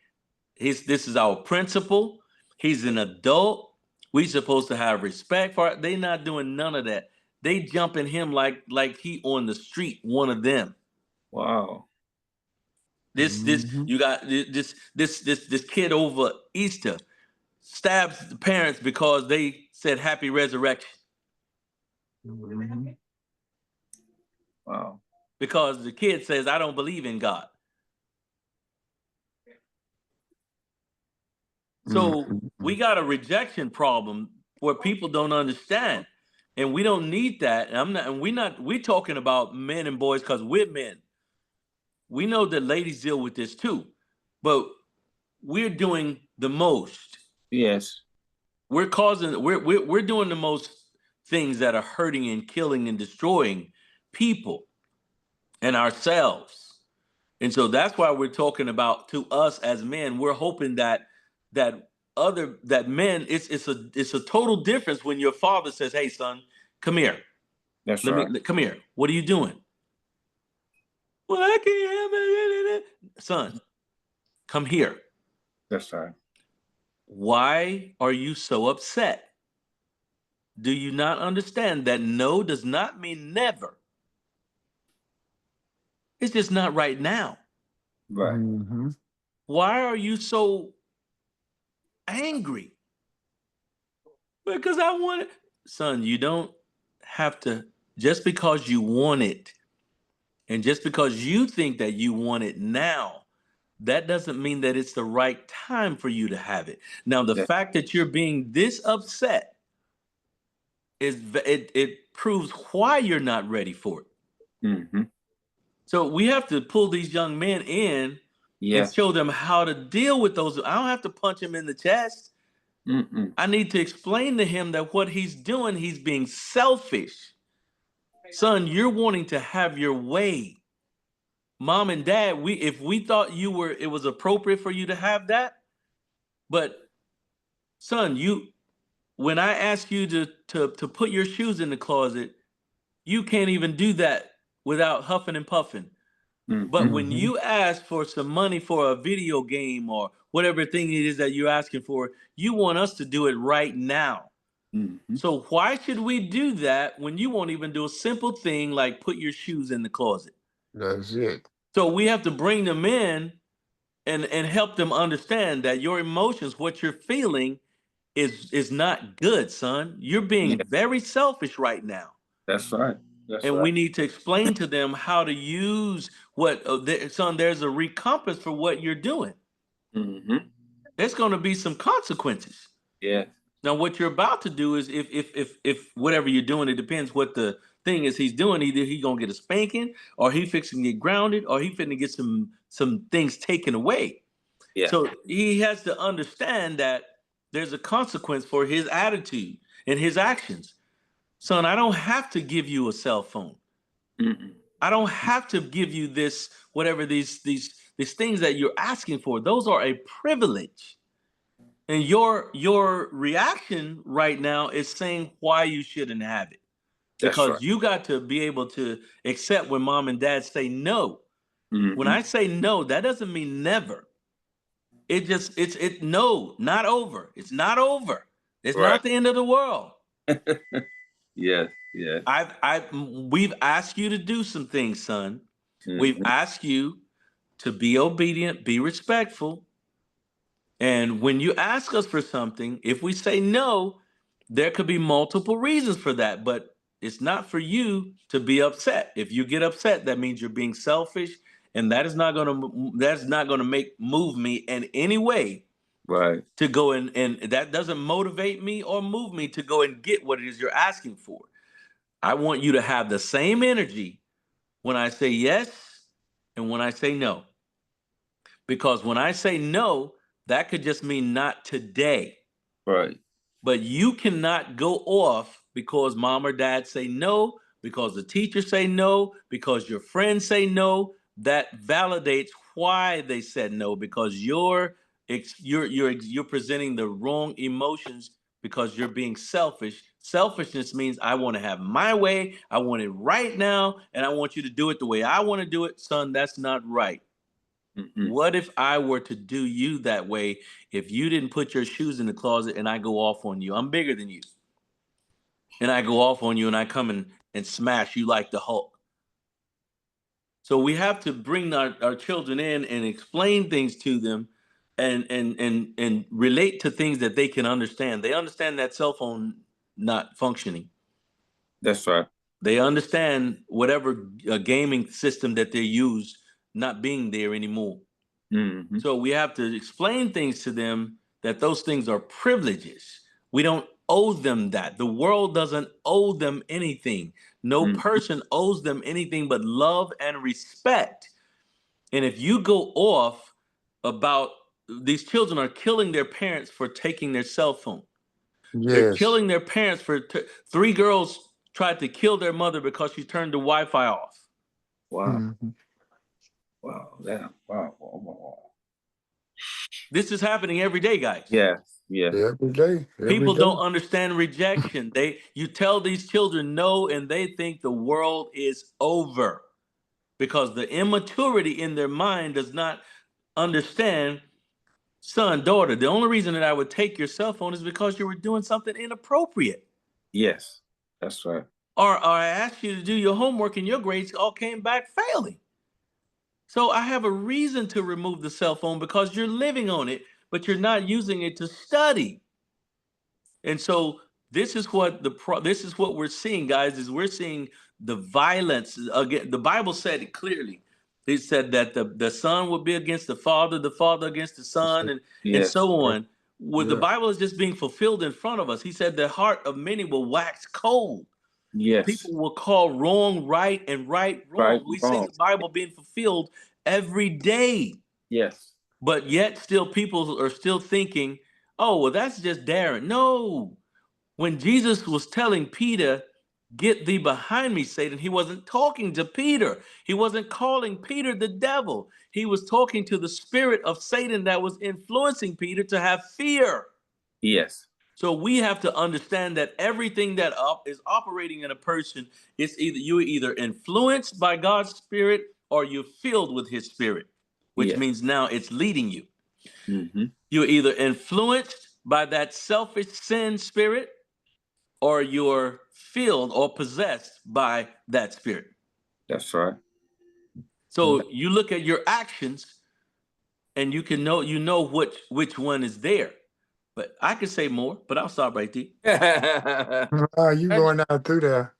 This is our principal. He's an adult. We supposed to have respect for it. They not doing none of that. They jumping him like he on the street, one of them. Wow. This Mm-hmm. you got this kid over Easter stabs the parents because they said happy resurrection. Mm-hmm. Wow. Because the kid says, I don't believe in God. So Mm-hmm. we got a rejection problem where people don't understand. And we don't need that. And we're talking about men and boys because we're men. We know that ladies deal with this too, but we're doing the most. Yes. We're doing the most things that are hurting and killing and destroying people and ourselves. And so that's why we're talking about, to us as men, we're hoping that men, it's a total difference when your father says, hey son, come here. That's right. Come here. What are you doing? Well, I can't have it. Son, come here. That's right. Why are you so upset? Do you not understand that no does not mean never? It's just not right now. Right. Mm-hmm. Why are you so angry? Because I want it. Son, you don't have to, just because you want it, and just because you think that you want it now, that doesn't mean that it's the right time for you to have it. Now, the That, fact that you're being this upset it proves why you're not ready for it. mm-hmm. So we have to pull these young men in and Yes. show them how to deal with those. I don't have to punch him in the chest. Mm-mm. I need to explain to him that what he's doing, he's being selfish. Son, you're wanting to have your way. Mom and dad, if we thought it was appropriate for you to have that, but son, when I ask you to put your shoes in the closet, you can't even do that without huffing and puffing. But when Mhm. you ask for some money for a video game or whatever thing it is that you're asking for, you want us to do it right now. Mhm. So why should we do that when you won't even do a simple thing like put your shoes in the closet? That's it. So we have to bring them in and help them understand that your emotions, what you're feeling, is not good, son. You're being Yeah, very selfish right now. that's right. That's And we right. need to explain to them how to use son, there's a recompense for what you're doing. Mm-hmm. There's going to be some consequences. Yeah. Now, what you're about to do is if whatever you're doing, it depends what the thing is he's doing. Either he's gonna get a spanking, or he fixing to get grounded, or he finna get some things taken away. Yeah. So he has to understand that there's a consequence for his attitude and his actions. Son, I don't have to give you a cell phone. Mm-mm. I don't have to give you this, whatever these things that you're asking for. Those are a privilege. And your reaction right now is saying why you shouldn't have it. That's right. Because you got to be able to accept when mom and dad say no. When Mm-hmm. I say no, that doesn't mean never. It no, not over. It's not over. It's Right. not the end of the world. Yes. Yes. We've asked you to do some things, son. We've Mm-hmm. asked you to be obedient, be respectful. And when you ask us for something, if we say no, there could be multiple reasons for that, but it's not for you to be upset. If you get upset, that means you're being selfish, and that's not going to move me in any way Right. to go and that doesn't motivate me or move me to go and get what it is you're asking for. I want you to have the same energy when I say yes and when I say no. Because when I say no, that could just mean not today. Right. But you cannot go off because mom or dad say no, because the teacher say no, because your friends say no. That validates why they said no because you're presenting the wrong emotions because you're being selfish. Selfishness means I want to have my way, I want it right now, and I want you to do it the way I want to do it. Son, that's not right. Mm-hmm. What if I were to do you that way if you didn't put your shoes in the closet and I go off on you? I'm bigger than you. And I go off on you and I come and smash you like the Hulk. So we have to bring our children in and explain things to them and relate to things that they can understand. They understand that cell phone not functioning. That's right. They understand whatever gaming system that they use not being there anymore. Mm-hmm. So we have to explain things to them that those things are privileges. We don't owe them that. The world doesn't owe them anything. No Mm-hmm. person owes them anything but love and respect. And if you go off about these children are killing their parents for taking their cell phone. They're Yes. killing their parents for three girls tried to kill their mother because she turned the Wi-Fi off. Wow. Mhm. Wow. Yeah. Wow. Wow. Wow. Wow. This is happening every day, guys. Yes. Yes. Every day. Every People don't day. understand rejection. You tell these children no and they think the world is over because the immaturity in their mind does not understand, son, daughter, the only reason that I would take your cell phone is because you were doing something inappropriate. Yes. That's right. Or I asked you to do your homework and your grades all came back failing. So I have a reason to remove the cell phone because you're living on it, but you're not using it to study. And so this is what we're seeing, guys. Is we're seeing the violence again. The Bible said it clearly. It said that the son would be against the father against the son, and Yes. so on. Well, the Yeah. Bible is just being fulfilled in front of us. He said the heart of many will wax cold. Yes. People will call wrong right and right Right. wrong. We see Wrong. the Bible being fulfilled every day. Yes. But yet still people are still thinking, oh, well, that's just Darren. No. When Jesus was telling Peter, Get thee behind me, Satan. He wasn't talking to Peter. He wasn't calling Peter the devil. He was talking to the spirit of Satan that was influencing Peter to have fear. Yes. So we have to understand that everything that is operating in a person is either you're either influenced by God's spirit or you're filled with his spirit, which Yes. means now it's leading you. Mm-hmm. You're either influenced by that selfish sin spirit or you're filled or possessed by that spirit. That's right. So you look at your actions and you can know which one is there. But I could say more, but I'll stop right there. You going out through there.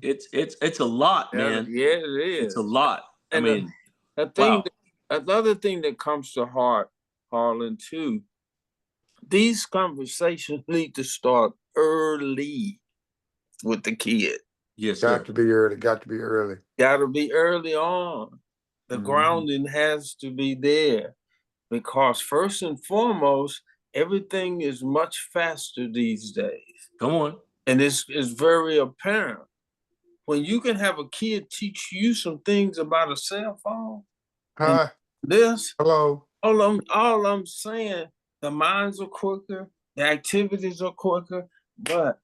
It's a lot, man. Yeah, it It's a is. lot. I And mean, thing, wow. another thing that comes to heart, Harlan, too, these conversations need to start early with the kid. Yes, Got sir. to be early. Got to be early. Got to be early on. The grounding has to be there because first and foremost, everything is much faster these days. Come on. And it's very apparent. When you can have a kid teach you some things about a cell phone, Hi. this, Hello. all I'm saying, the minds are quicker, the activities are quicker, but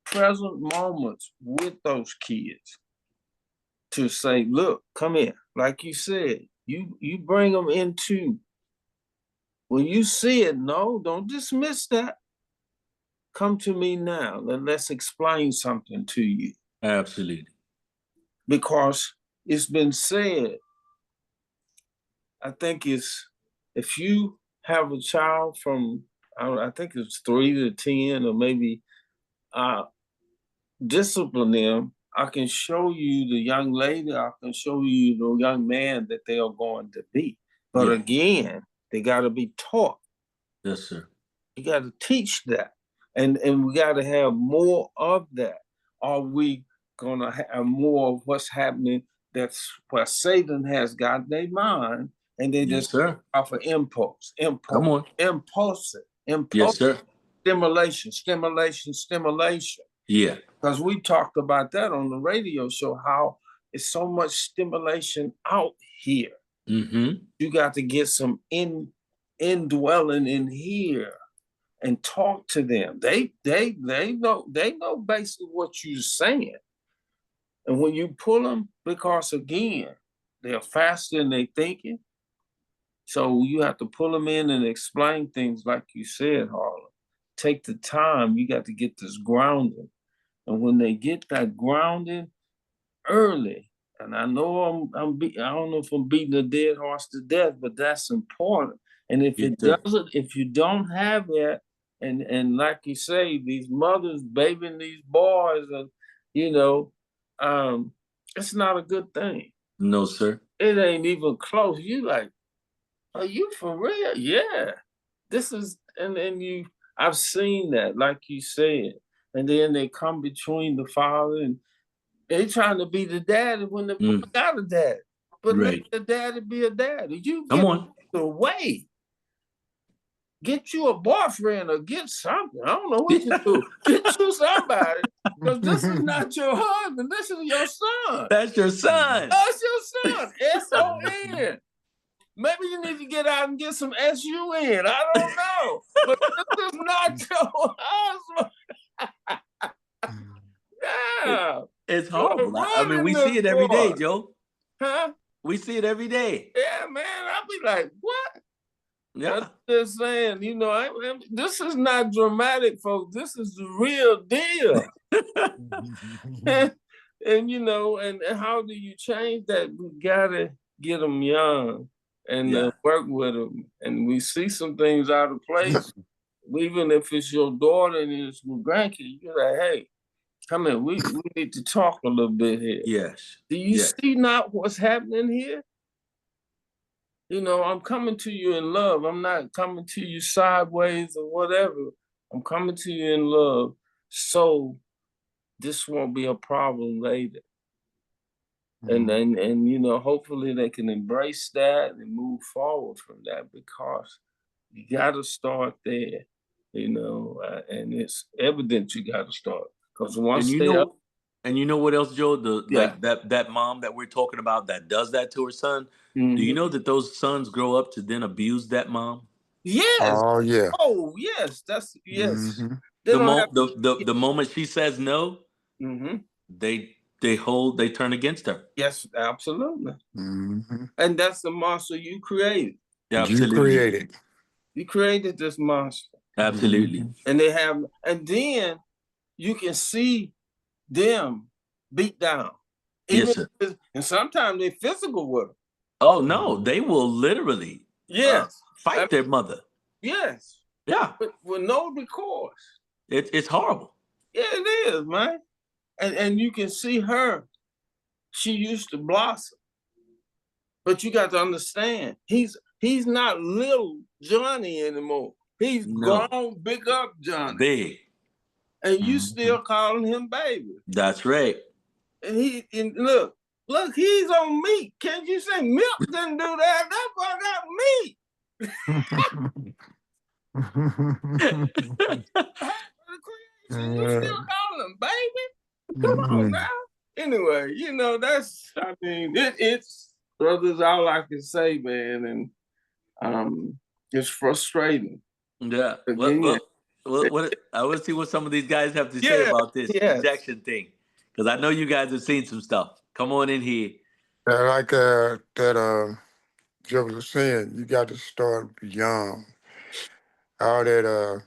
present moments with those kids to say, look, come here. Like you said, you bring them into, when you see it, no, don't dismiss that. Come to me now. Let's explain something to you. Absolutely. Because it's been said, I think it's, if you have a child from, I think it's 3 to 10, or maybe discipline them, I can show you the young lady, I can show you the young man that they are going to be. But Yeah. again, they got to be taught. Yes, sir. You got to teach that. And we got to have more of that. Are we going to have more of what's happening that's where Satan has got their mind and they Yes, just sir. off of impulse, Come on. impulsive, Yes, sir. stimulation. Yeah. Because we talked about that on the radio show, how it's so much stimulation out here. Mm-hmm. You got to get some indwelling in here and talk to them. They know basically what you're saying. And when you pull them, because again, they're faster in their thinking. So you have to pull them in and explain things like you said, Harlan. Take the time. You got to get this grounding. And when they get that grounding early, and I know I don't know if I'm beating a dead horse to death, but that's important. And if Yes, it sir. doesn't, if you don't have that, and like you say, these mothers babying these boys, and you know, it's not a good thing. No, sir. It ain't even close. You like, are you for real? Yeah. This is, and you, I've seen that, like you said. And then they come between the father and they trying to be the daddy when the boy got a daddy. But let Right. the daddy be a daddy. You Come get on. away. Get you a boyfriend or get something. I don't know what you do. Get you somebody. Because this is not your husband. This is your son. That's your son. That's your son. S-O-N. Maybe you need to get out and get some S-U-N. I don't know. But this is not your husband. Yeah. It's horrible. I mean, we Running see this it every day, boy. Joe. Huh? We see it every day. Yeah, man. I'll be like, what? Yeah. I'm just saying, you know, this is not dramatic, folks. This is the real deal. and you know, and how do you change that? We gotta get them young and Yeah. work with them. And we see some things out of place. Even if it's your daughter and it's your grandkid, you're like, hey, come here. We need to talk a little bit here. Yes. Do you Yes. see not what's happening here? You know, I'm coming to you in love. I'm not coming to you sideways or whatever. I'm coming to you in love. So this won't be a problem later. And you know, hopefully they can embrace that and move forward from that, because you got to start there, you know, and it's evident you got to start, Because And once you they know, and you know what else, Joe? The yeah. like that mom that we're talking about that does that to her son. Do you Mhm. know that those sons grow up to then abuse that mom? Yes. Oh yeah. Oh, yes. That's yes. Mm-hmm. They don't have The moment she says no, hmm they turn against her. yes, absolutely. Mm-hmm. And that's the monster you created. You Absolutely, created. You created this monster. absolutely. Mm-hmm. And they have, and then you can see them beat down. Yes, Even sir. and sometimes they physical with them. Oh no, they will literally Yes. I mean, fight their mother. yes. Yeah, But with no recourse. it's horrible. Yeah, it is, man. And you can see her. She used to blossom. But you got to understand, he's not little Johnny anymore. He's No, grown, big up Johnny. big. And you Mm-hmm. still calling him baby. That's right. And look, he's on meat. Can't you say milk didn't do that? That's why I got meat. You still calling him baby? Come on now. Anyway, that's I mean, it's brothers, all I can say, man, and it's frustrating. Yeah. Again. What? I want to see what some of these guys have to say Yeah, about this yes. rejection thing, because I know you guys have seen some stuff. Come on in here. Like that Joe was saying, you got to start young. All that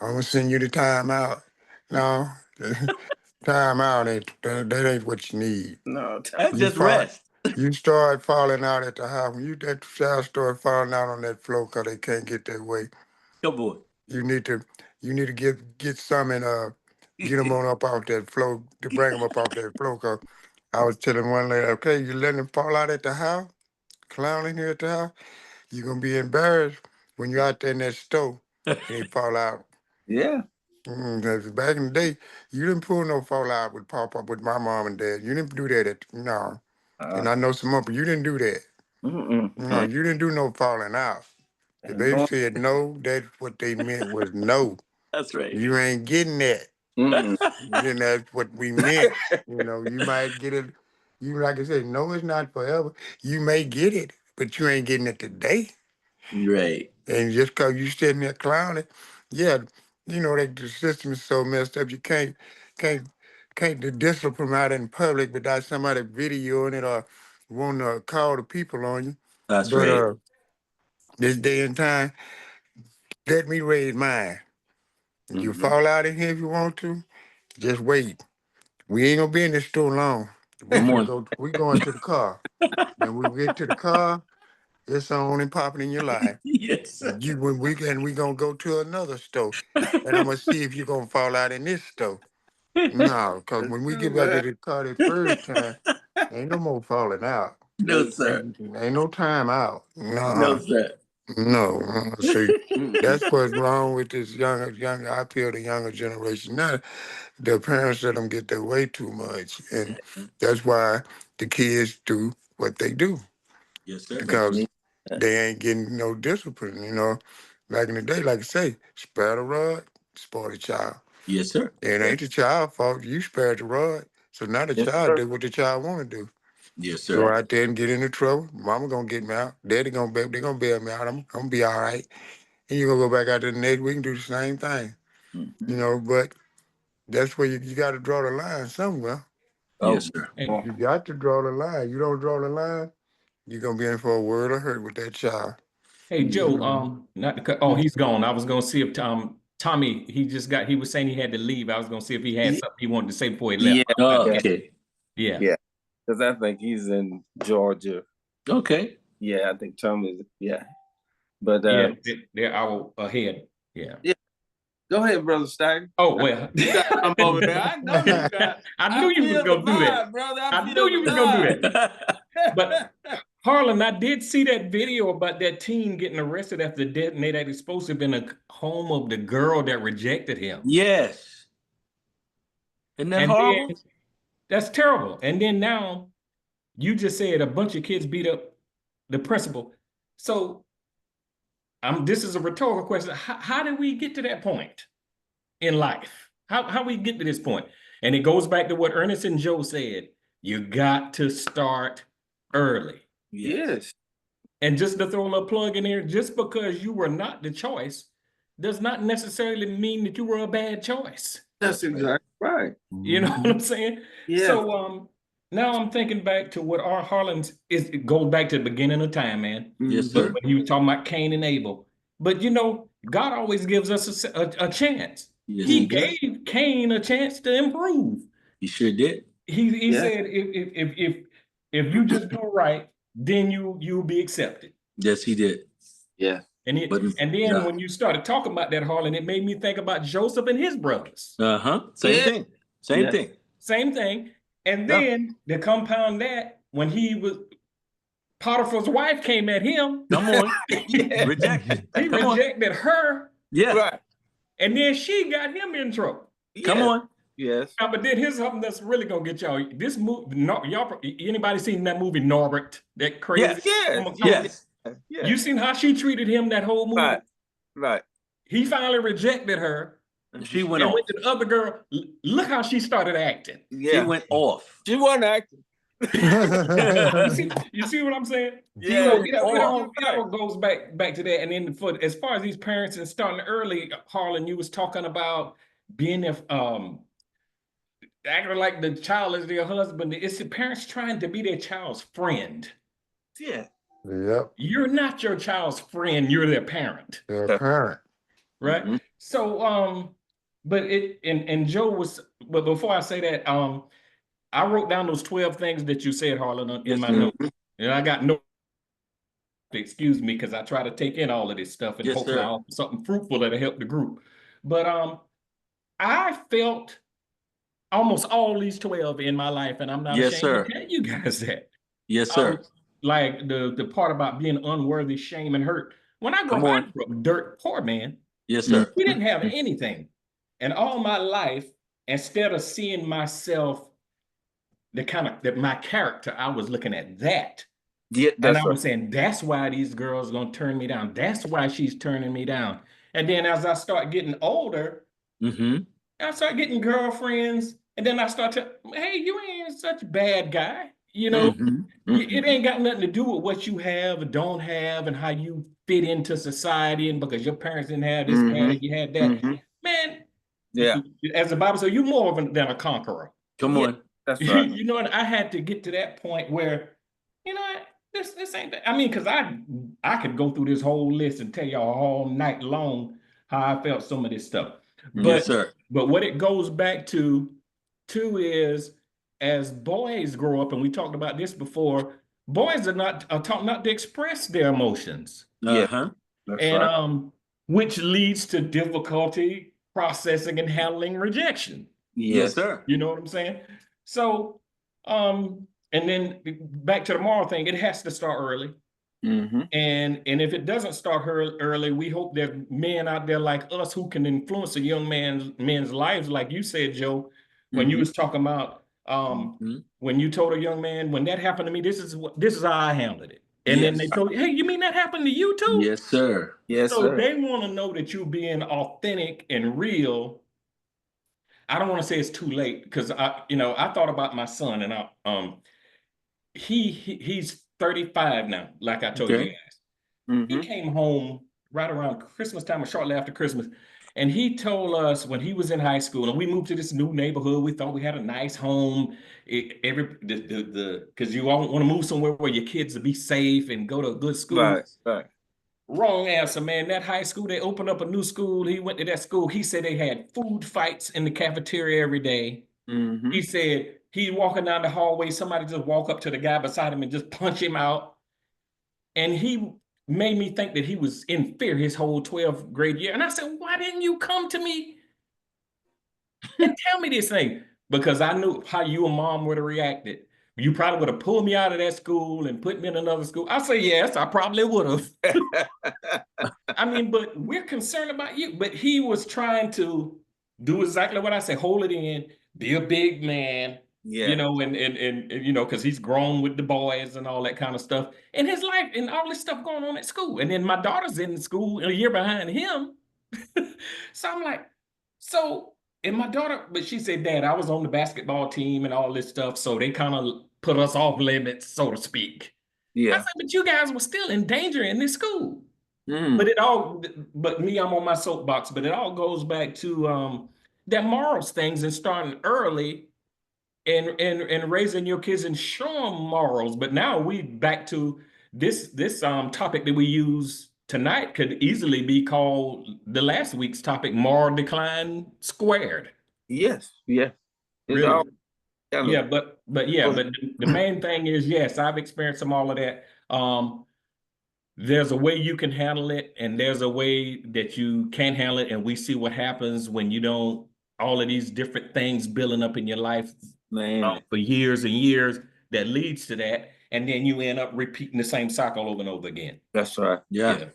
I'm gonna send you the time out. No, time out that ain't what you need. No, That's You just fall, rest. you start falling out at the house. When that child start falling out on that floor because they can't get their way. Come on. You need to get some and get them on up off that floor to bring them up off that floor. Cause I was telling one lady, okay, you letting them fall out at the house, clowning here at the house. You're gonna be embarrassed when you're out there in that store and they fall out. yeah. 'Cause back in the day, you didn't pull no fallout with Papa, with my mom and dad. You didn't do that. No. Uh, And I know some more, but you didn't do that. mm-mm. No, you didn't do no falling out. If Ain't they going. said no, that's what they meant was no. That's right. You ain't getting that. Mm-mm. Then that's what we meant. You might get it. You like I said, no, it's not forever. You may get it, but you ain't getting it today. Right. And just cause you sitting there clowning, yeah, the system is so messed up. You can't can't the discipline out in public without somebody videoing it or wanting to call the people on you. That's But right. this day and time, let me raise mine. You Mm-hmm. fall out in here if you want to. Just wait. We ain't gonna be in this store long. We Come finna on. go. We going to the car. Then we get to the car. It's on and popping in your life. Yes. You when we gonna go to another store, and I'm gonna see if you're gonna fall out in this store. No, cause That's when we true, get back to man. the car the first time, ain't no more falling out. No, That's sir. Ain't no time out. No, No, sir. no. See, mm-mm. that's what's wrong with this younger. I feel the younger generation now. The parents let them get their way too much, and that's why the kids do what they do Yes, sir. They because need that. they ain't getting no discipline. Back in the day, like I say, spare the rod, spoil the child. Yes, sir. It Yeah. ain't the child's fault. You spared the rod, so now the Yes, child sir. do what the child want to do. Yes, Go sir. out there and get into trouble. Mama gonna get me out. Daddy they gonna bail me out. I'm gonna be all right. And you gonna go back out there the next week and do the same thing. Mm-hmm. But that's where you got to draw the line somewhere. Oh, Yes, sir. Hey, boy. You got to draw the line. You don't draw the line, you're gonna be in for a world of hurt with that child. hey, Joe, not to cut, oh, he's gone. I was gonna see if Tommy, he was saying he had to leave. I was gonna see if he had Yeah, something he wanted to say before he left. yeah, Oh, yeah, okay. Yeah. yeah. Because I think he's in Georgia. Okay. Yeah, I think Tom is. Yeah, but Yeah, they're hour ahead. Yeah. yeah. Go ahead, brother Stagger. Oh, well. You got some over there. I know you got. I knew you was feel the gonna do that. vibe, brother. I feel knew you the was gonna do vibe. that. But Harlan, I did see that video about that teen getting arrested after detonating that explosive in a home of the girl that rejected him. Yes. Isn't that And horrible? then that's terrible. And then now you just said a bunch of kids beat up the principal. So this is a rhetorical question. How did we get to that point in life? How we get to this point? And it goes back to what Ernest and Joe said. You got to start early. Yes. And just to throw a little plug in here, just because you were not the choice does not necessarily mean that you were a bad choice. That's exactly right. You know what I'm saying? Yeah. So now I'm thinking back to what our Harlan's is. It goes back to the beginning of time, man. Yes, Mhm. But sir. when he was talking about Cain and Abel. But you know, God always gives us a chance. Yes, He he did. gave Cain a chance to improve. He sure did. He Yeah. said, if you just do it right, then you'll be accepted. Yes, he did. Yeah. And But then yeah. when you started talking about that, Harlan, it made me think about Joseph and his brothers. Same Yeah. thing. Same Yeah. thing. Same thing. And Yeah. then to compound that, when Potiphar's wife came at him, Come on. Yeah. Rejection. he Come on. rejected her, Yeah. Right. and then she got him in trouble. Come Yeah. on. Yes. Now, but then here's something that's really gonna get y'all. This movie, no, y'all, anybody seen that movie Norbert? That crazy. Yes. Yes. Yes. Yeah. You seen how she treated him that whole movie? Right. Right. He finally rejected her She went and off. went to the other girl. Look how she started acting. She Yeah. went off. She wasn't acting. You see what I'm saying? Yeah. So went it off. all goes back to that. And then for as far as these parents and starting early, Harlan, you was talking about being acting like the child is their husband. It's the parents trying to be their child's friend. Yeah. Yep. You're not your child's friend, you're their parent. They're a parent. Right. Mhm. So but Joe was, but before I say that, I wrote down those 12 things that you said, Harlan, in Yes, my sir. notes. And I got no, excuse me, because I try to take in all of this stuff and Yes, hopefully sir. I'll have something fruitful that'll help the group. But I felt almost all these 12 in my life, and I'm not Yes, ashamed sir. to tell you guys that. Yes, sir. Like the part about being unworthy, shame, and hurt. When I grew Come up, I on. grew up dirt poor, man. Yes, sir. We didn't have anything. And all my life, instead of seeing myself, that my character, I was looking at that. Yeah. And That's I was right. saying, that's why these girls are gonna turn me down. That's why she's turning me down. And then as I start getting older, Mm-hmm. I start getting girlfriends, and then I start to, hey, you ain't such a bad guy. You know, Mm-hmm. it ain't got nothing to do with what you have or don't have and how you fit into society, and because your parents didn't have this, that, and you had that. Mhm. Man, Yeah. as the Bible says, you're more than a conqueror. Come Yeah. on. That's right. You know, and I had to get to that point where, you know what, this ain't that. I mean, because I could go through this whole list and tell y'all all night long how I felt some of this stuff. Yes, sir. But what it goes back to is, as boys grow up, and we talked about this before, boys are taught not to express their emotions. Yeah. Uh-huh. That's And right. which leads to difficulty processing and handling rejection. Yes, sir. You know what I'm saying? So, and then back to the moral thing, it has to start early. Mm-hmm. And if it doesn't start early, we hope there's men out there like us who can influence a young men's lives, like you said, Joe, when you was talking about when you told a young man, when that happened to me, this is how I handled it. And then they Yes. told you, hey, you mean that happened to you too? Yes, sir. Yes, So sir. they want to know that you're being authentic and real. I don't want to say it's too late, because I thought about my son, and he's 35 now, like I told you Okay. guys. He Mm-hmm. came home right around Christmas time or shortly after Christmas, and he told us when he was in high school, and we moved to this new neighborhood. We thought we had a nice home. Because you all want to move somewhere where your kids will be safe and go to a good school. Right. Right. Wrong answer, man. That high school, they opened up a new school. He went to that school. He said they had food fights in the cafeteria every day. Mm-hmm. He said he walking down the hallway, somebody just walk up to the guy beside him and just punch him out. And he made me think that he was in fear his whole 12th grade year. And I said, why didn't you come to me and tell me this thing? Because I knew how you and mom would have reacted. You probably would have pulled me out of that school and put me in another school. I say, yes, I probably would have. I mean, but we're concerned about you. But he was trying to do exactly what I said, hold it in, be a big man, Yeah. and because he's grown with the boys and all that kind of stuff. And his life and all this stuff going on at school. And then my daughter's in school a year behind him. So I'm like, so And my daughter, but she said, Dad, I was on the basketball team and all this stuff, so they kind of put us off limits, so to speak. I Yeah. said, but you guys were still in danger in this school. Mm. But me, I'm on my soapbox, but it all goes back to that morals things and starting early and raising your kids and show them morals. But now we back to this topic that we use tonight could easily be called the last week's topic, moral decline squared. Yes. Yeah. It Really. all kind Yeah, of but the main thing is, yes, I've experienced some all of that. There's a way you can handle it, and there's a way that you can't handle it, and we see what happens when you don't, all of these different things building up in your life man. for years and years that leads to that, and then you end up repeating the same cycle over and over again. That's right. Yeah, Yeah.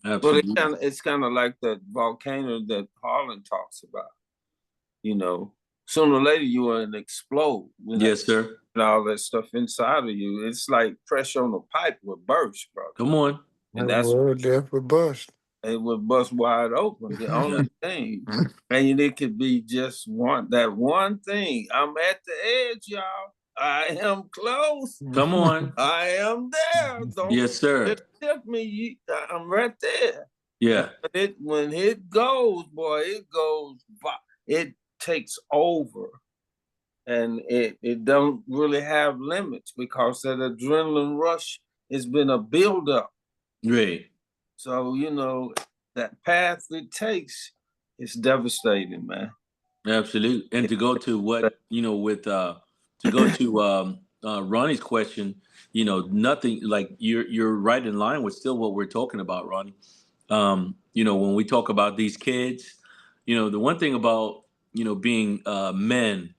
But absolutely. it's kind of like that volcano that Harlan talks about. You know, sooner or later you will explode. Yes, sir. And all that stuff inside of you. It's like pressure on a pipe will burst, brother. Come on. And That that's word there for bust. it would bust wide open. The only thing, and it could be just that one thing. I'm at the edge, y'all. I am close. Come on. I am there. Don't Yes, sir. tip me. I'm right there. Yeah. When it goes, boy, it takes over. And it don't really have limits because that adrenaline rush has been a buildup. Right. So, that path it takes is devastating, man. Absolutely. And to go to what, to go to Ronnie's question, nothing like you're right in line with still what we're talking about, Ronnie. When we talk about these kids, the one thing about, being men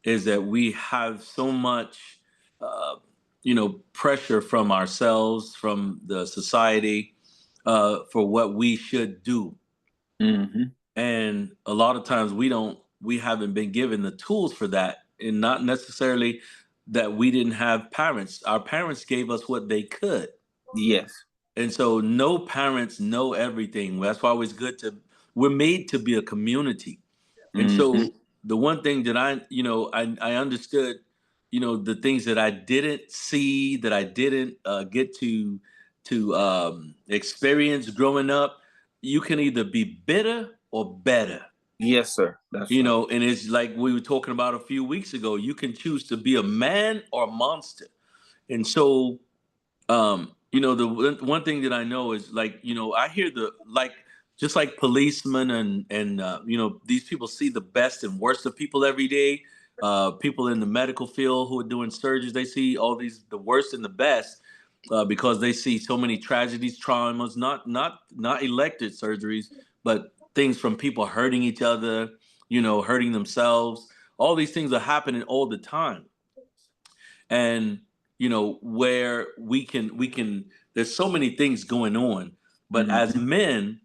is that we have so much, pressure from ourselves, from the society, for what we should do. Mm-hmm. And a lot of times we haven't been given the tools for that, and not necessarily that we didn't have parents. Our parents gave us what they could. Yes. And so no parents know everything. That's why we're made to be a community. And Mm-hmm. so the one thing that I understood, the things that I didn't see, that I didn't get to experience growing up, you can either be bitter or better. Yes, sir. That's right. And it's like we were talking about a few weeks ago. You can choose to be a man or a monster. And so the one thing that I know is like, I hear just like policemen and these people see the best and worst of people every day. People in the medical field who are doing surgeries, they see all the worst and the best, because they see so many tragedies, traumas, not elected surgeries, but things from people hurting each other, hurting themselves. All these things are happening all the time. And where we can there's so many things going on, but as men,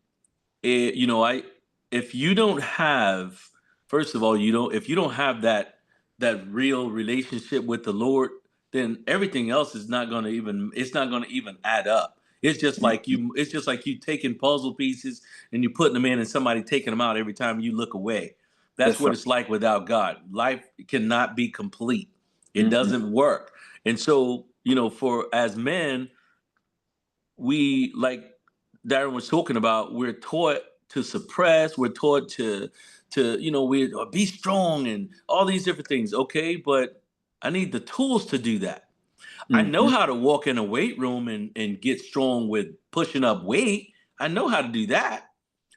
I if you don't have, first of all, if you don't have that real relationship with the Lord, then everything else is not going to even add up. It's just like you taking puzzle pieces and you putting them in and somebody taking them out every time you look away. That's That's what right. it's like without God. Life cannot be complete. It Mhm. doesn't work. And so, for as men, we, like Darren was talking about, we're taught to suppress, we're taught we be strong and all these different things. Okay, but I need the tools to do that. I know how to walk in a weight room and get strong with pushing up weight. I know how to do that.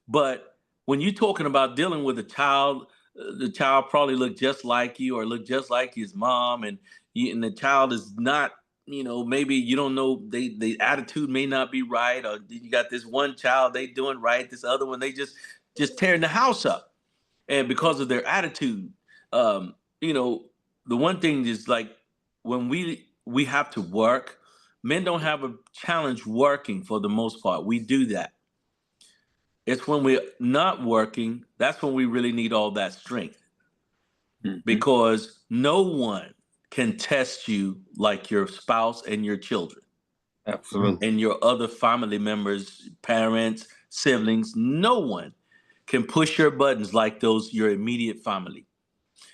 But when you're talking about dealing with a child, the child probably look just like you or look just like his mom, and the child is not, maybe you don't know, the attitude may not be right, or you got this one child they doing right, this other one they just tearing the house up, and because of their attitude, um, you know, the one thing is like when we have to work, men don't have a challenge working for the most part. We do that. It's when we're not working, that's when we really need all that strength, because no one can test you like your spouse and your children Absolutely. and your other family members, parents, siblings. No one. can push your buttons like those your immediate family.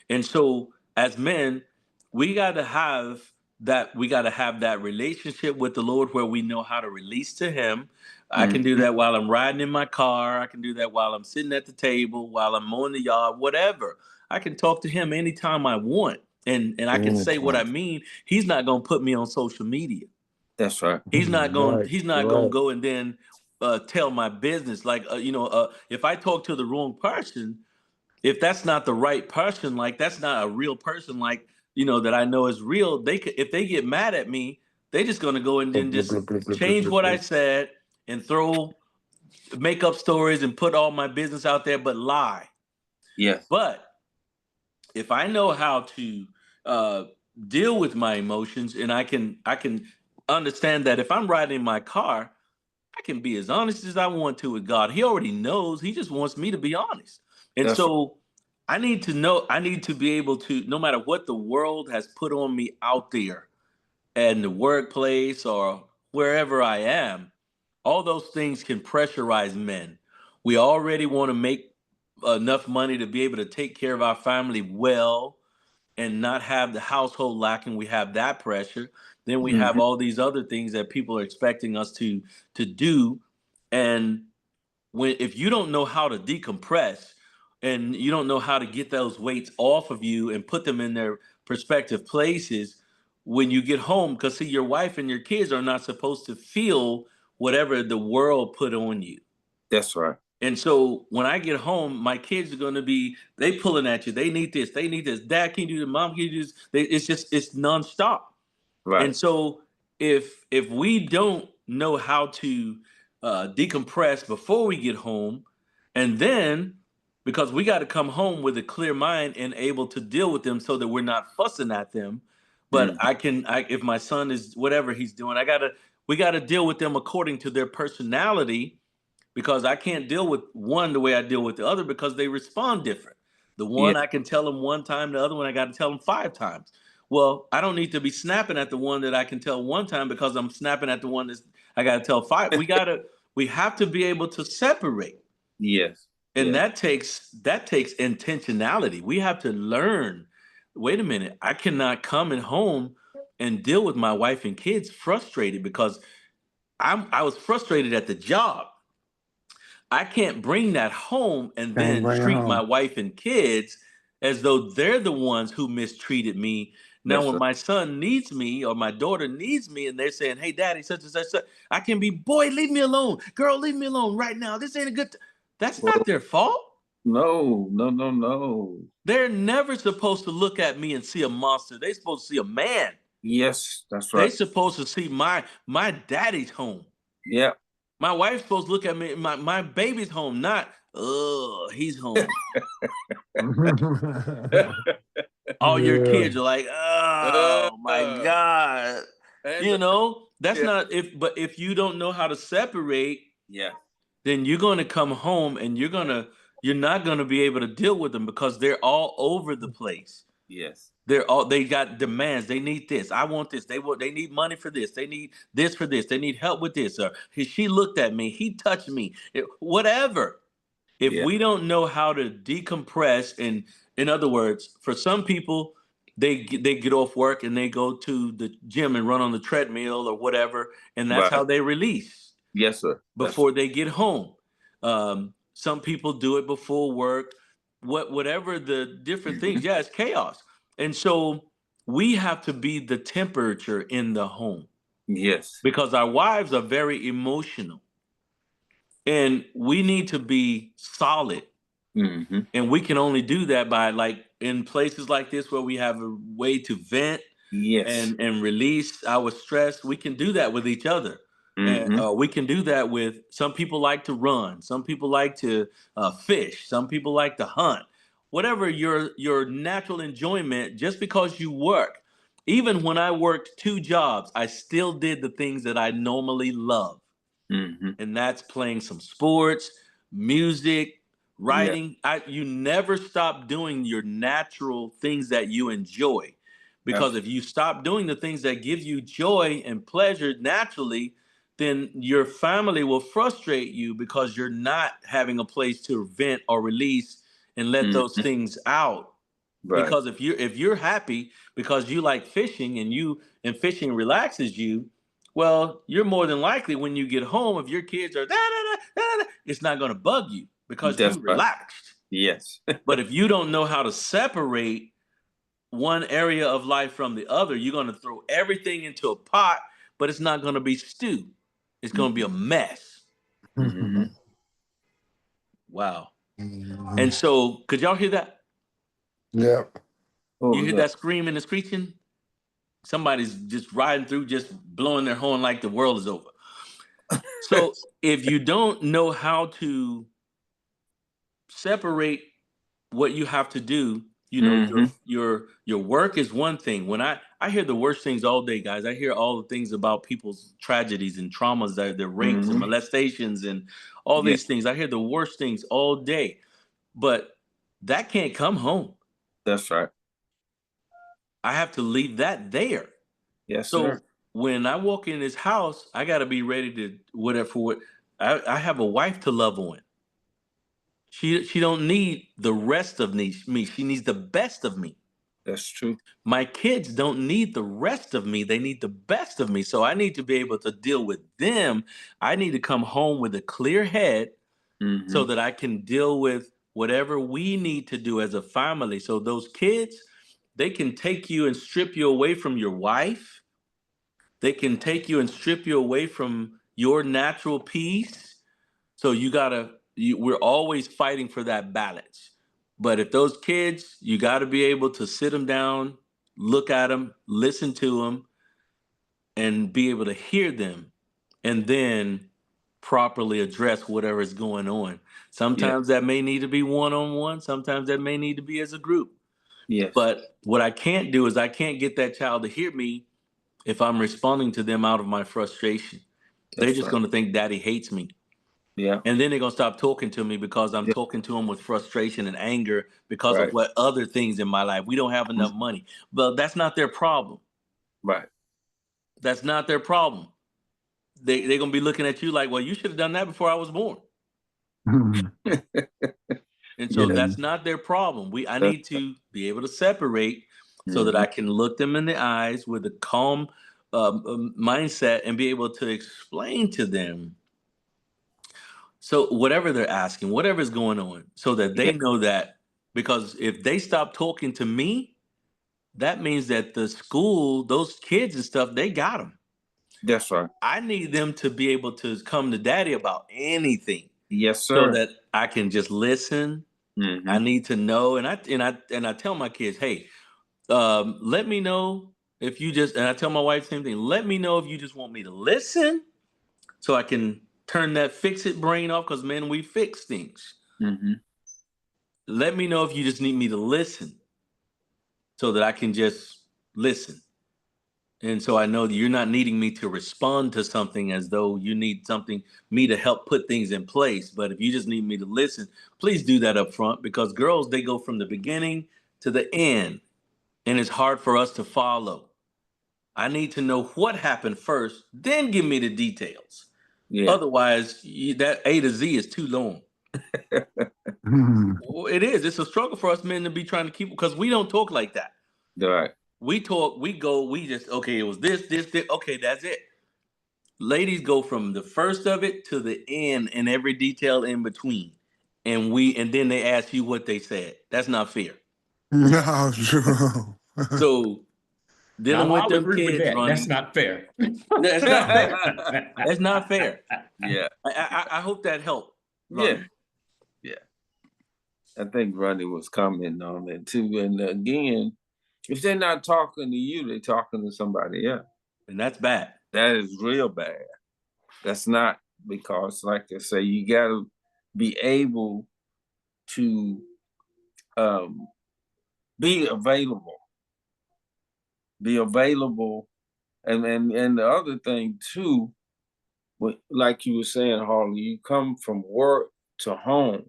And so as men, we got to have that relationship with the Lord where we know how to release to him. I can do Mhm. that while I'm riding in my car. I can do that while I'm sitting at the table, while I'm mowing the yard, whatever. I can talk to him anytime I want. And I can say what I Anytime. mean. He's not going to put me on social media. That's right. Right, He's not going to right. go and then tell my business like if I talk to the wrong person, if that's not the right person, like that's not a real person, like that I know is real, they could, if they get mad at me, they just gonna go and Blah, then blah, just blah, blah, blah, blah, change blah, what blah. I said and make up stories and put all my business out there, but lie. Yes. But if I know how to uh, deal with my emotions, and I can understand that if I'm riding in my car, I can be as honest as I want to with God. He already knows. He just wants me to be honest. And That's right. so I need to know, I need to be able to, no matter what the world has put on me out there in the workplace or wherever I am, all those things can pressurize men. We already want to make enough money to be able to take care of our family well and not have the household lacking. We have that pressure. Then we have Mhm. all these other things that people are expecting us to do. And when if you don't know how to decompress and you don't know how to get those weights off of you and put them in their prospective places when you get home, because see, your wife and your kids are not supposed to feel whatever the world put on you. That's right. And so when I get home, my kids are going to be, they pulling at you. They need this. They need this. Dad, can you do this? Mom, can you do this? It's nonstop. Right. And so if we don't know how to decompress before we get home, and then because we got to come home with a clear mind and able to deal with them so that we're not fussing at them. But Mhm. if my son is whatever he's doing, we got to deal with them according to their personality, because I can't deal with one the way I deal with the other because they respond different. The Yeah. one I can tell them one time, the other one I got to tell them 5 times. Well, I don't need to be snapping at the one that I can tell one time because I'm snapping at the one that I got to tell five. We have to be able to separate, Yes. and Yes. that takes intentionality. We have to learn. Wait a minute, I cannot come at home and deal with my wife and kids frustrated because I was frustrated at the job. I can't bring that home and Can't then bring it treat my home. wife and kids as though they're the ones who mistreated me. Now, That's when right. my son needs me or my daughter needs me and they're saying, "Hey, daddy, such and such, such," I can be, "Boy, leave me alone. Girl, leave me alone right now. This ain't a good." That's not Well, their fault. no, no, no, no. They're never supposed to look at me and see a monster. They're supposed to see a man. Yes, that's They're right. supposed to see my daddy's home. Yeah. My wife's supposed to look at me, my baby's home, not, he's home. All your Yeah. kids are like, Uh, oh my God. and That's yeah, not but if you don't know how to separate, yeah, then you're gonna come home and you're not gonna be able to deal with them because they're all over the place. yes, They got demands. They need this. I want this. They need money for this. They need this for this. They need help with this. Or she looked at me. He touched me. Whatever. If yeah, we don't know how to decompress, and in other words, for some people, they get off work and they go to the gym and run on the treadmill or whatever, and that's how right. they release Yes, sir. That's before they get home. Some people do it before work. Whatever the different things, mhm. yeah, it's chaos. And so we have to be the temperature in the home Yes. because our wives are very emotional, and we need to be solid. Hmm. And we can only do that by, like, in places like this where we have a way to vent Yes. and release our stress. We can do that with each other. And Hmm. we can do that with, some people like to run, some people like to fish, some people like to hunt. Whatever your natural enjoyment, just because you work. Even when I worked 2 jobs, I still did the things that I normally love, Hmm. and that's playing some sports, music, Yeah. writing. You never stop doing your natural things that you enjoy. Because if Absolutely. you stop doing the things that give you joy and pleasure naturally, then your family will frustrate you because you're not having a place to vent or release and let those things out. Right. Because if you're happy because you like fishing and fishing relaxes you, well, you're more than likely when you get home, if your kids are it's not going to bug you because That's you right. relaxed. Yes. But if you don't know how to separate one area of life from the other, you're going to throw everything into a pot, but it's not going to be stew. It's going to be a mess. Mm-hmm. Wow. And so, could y'all hear that? Yep. Oh, You hear yeah. that screaming and screeching? Somebody's just riding through, just blowing their horn like the world is over. So, if you don't know how to separate what you have to do, you know, your work is one thing. When I hear the worst things all day, guys. I hear all the things about people's tragedies and traumas, their rapes and molestations and all Yeah. these things. I hear the worst things all day, but that can't come home. That's right. I have to leave that there. Yes, So sir. when I walk in this house, I got to be ready to whatever for what I have a wife to love on. She don't need the rest of me. She needs the best of me. That's true. My kids don't need the rest of me. They need the best of me. So I need to be able to deal with them. I need to come home with a clear head so that I can deal with whatever we need to do as a family. So those kids, they can take you and strip you away from your wife. They can take you and strip you away from your natural peace. So we're always fighting for that balance. But if those kids, you got to be able to sit them down, look at them, listen to them, and be able to hear them, and then properly address whatever is going on. Yeah. Sometimes that may need to be one on one, sometimes that may need to be as a group. Yes. But what I can't do is I can't get that child to hear me if I'm responding to them out of my frustration. They're That's just right. going to think daddy hates me. Yeah. And then they're going to stop talking to me because I'm Yeah. talking to them with frustration and anger because of Right. what other things in my life. We don't have enough money. But that's not their problem. Right. That's not their problem. They're going to be looking at you like, well, you should have done that before I was born. And so Yeah. that's not their problem. I That's need to be able to separate so that mm-hmm. I can look them in the eyes with a calm mindset and be able to explain to them. So whatever they're asking, whatever's going on, so that Yeah. they know that, because if they stop talking to me, that means that the school, those kids and stuff, they got them. That's right. I need them to be able to come to daddy about anything Yes, so sir. that I can just listen. I need to know, and I tell my kids, hey, let me know if you just, and I tell my wife the same thing. Let me know if you just want me to listen, so I can turn that fix it brain off. Because man, we fix things. Let me know if you just need me to listen, so that I can just listen. And so I know that you're not needing me to respond to something as though you need me to help put things in place. But if you just need me to listen, please do that up front, because girls, they go from the beginning to the end, and it's hard for us to follow. I need to know what happened first, then give me the details. Yeah. Otherwise, that A to Z is too long. Well, it is. It's a struggle for us men to be trying to keep, because we don't talk like that. Right. We talk, we just, okay, it was this, okay, that's it. Ladies go from the first of it to the end and every detail in between. And then they ask you what they said. That's not fair. No, true. So dealing Now, with I'll them agree with kids, that. That's Ronnie, not fair. that's not fair. That's not fair. Yeah. I hope that helped, Yeah. Ronnie. Yeah. I think Ronnie was commenting on that too. And again, if they're not talking to you, they're talking to somebody else. And that's bad. That is real bad. That's not, because, like I say, you got to be able to be available. Be available. And the other thing too, like you were saying, Harley, you come from work to home.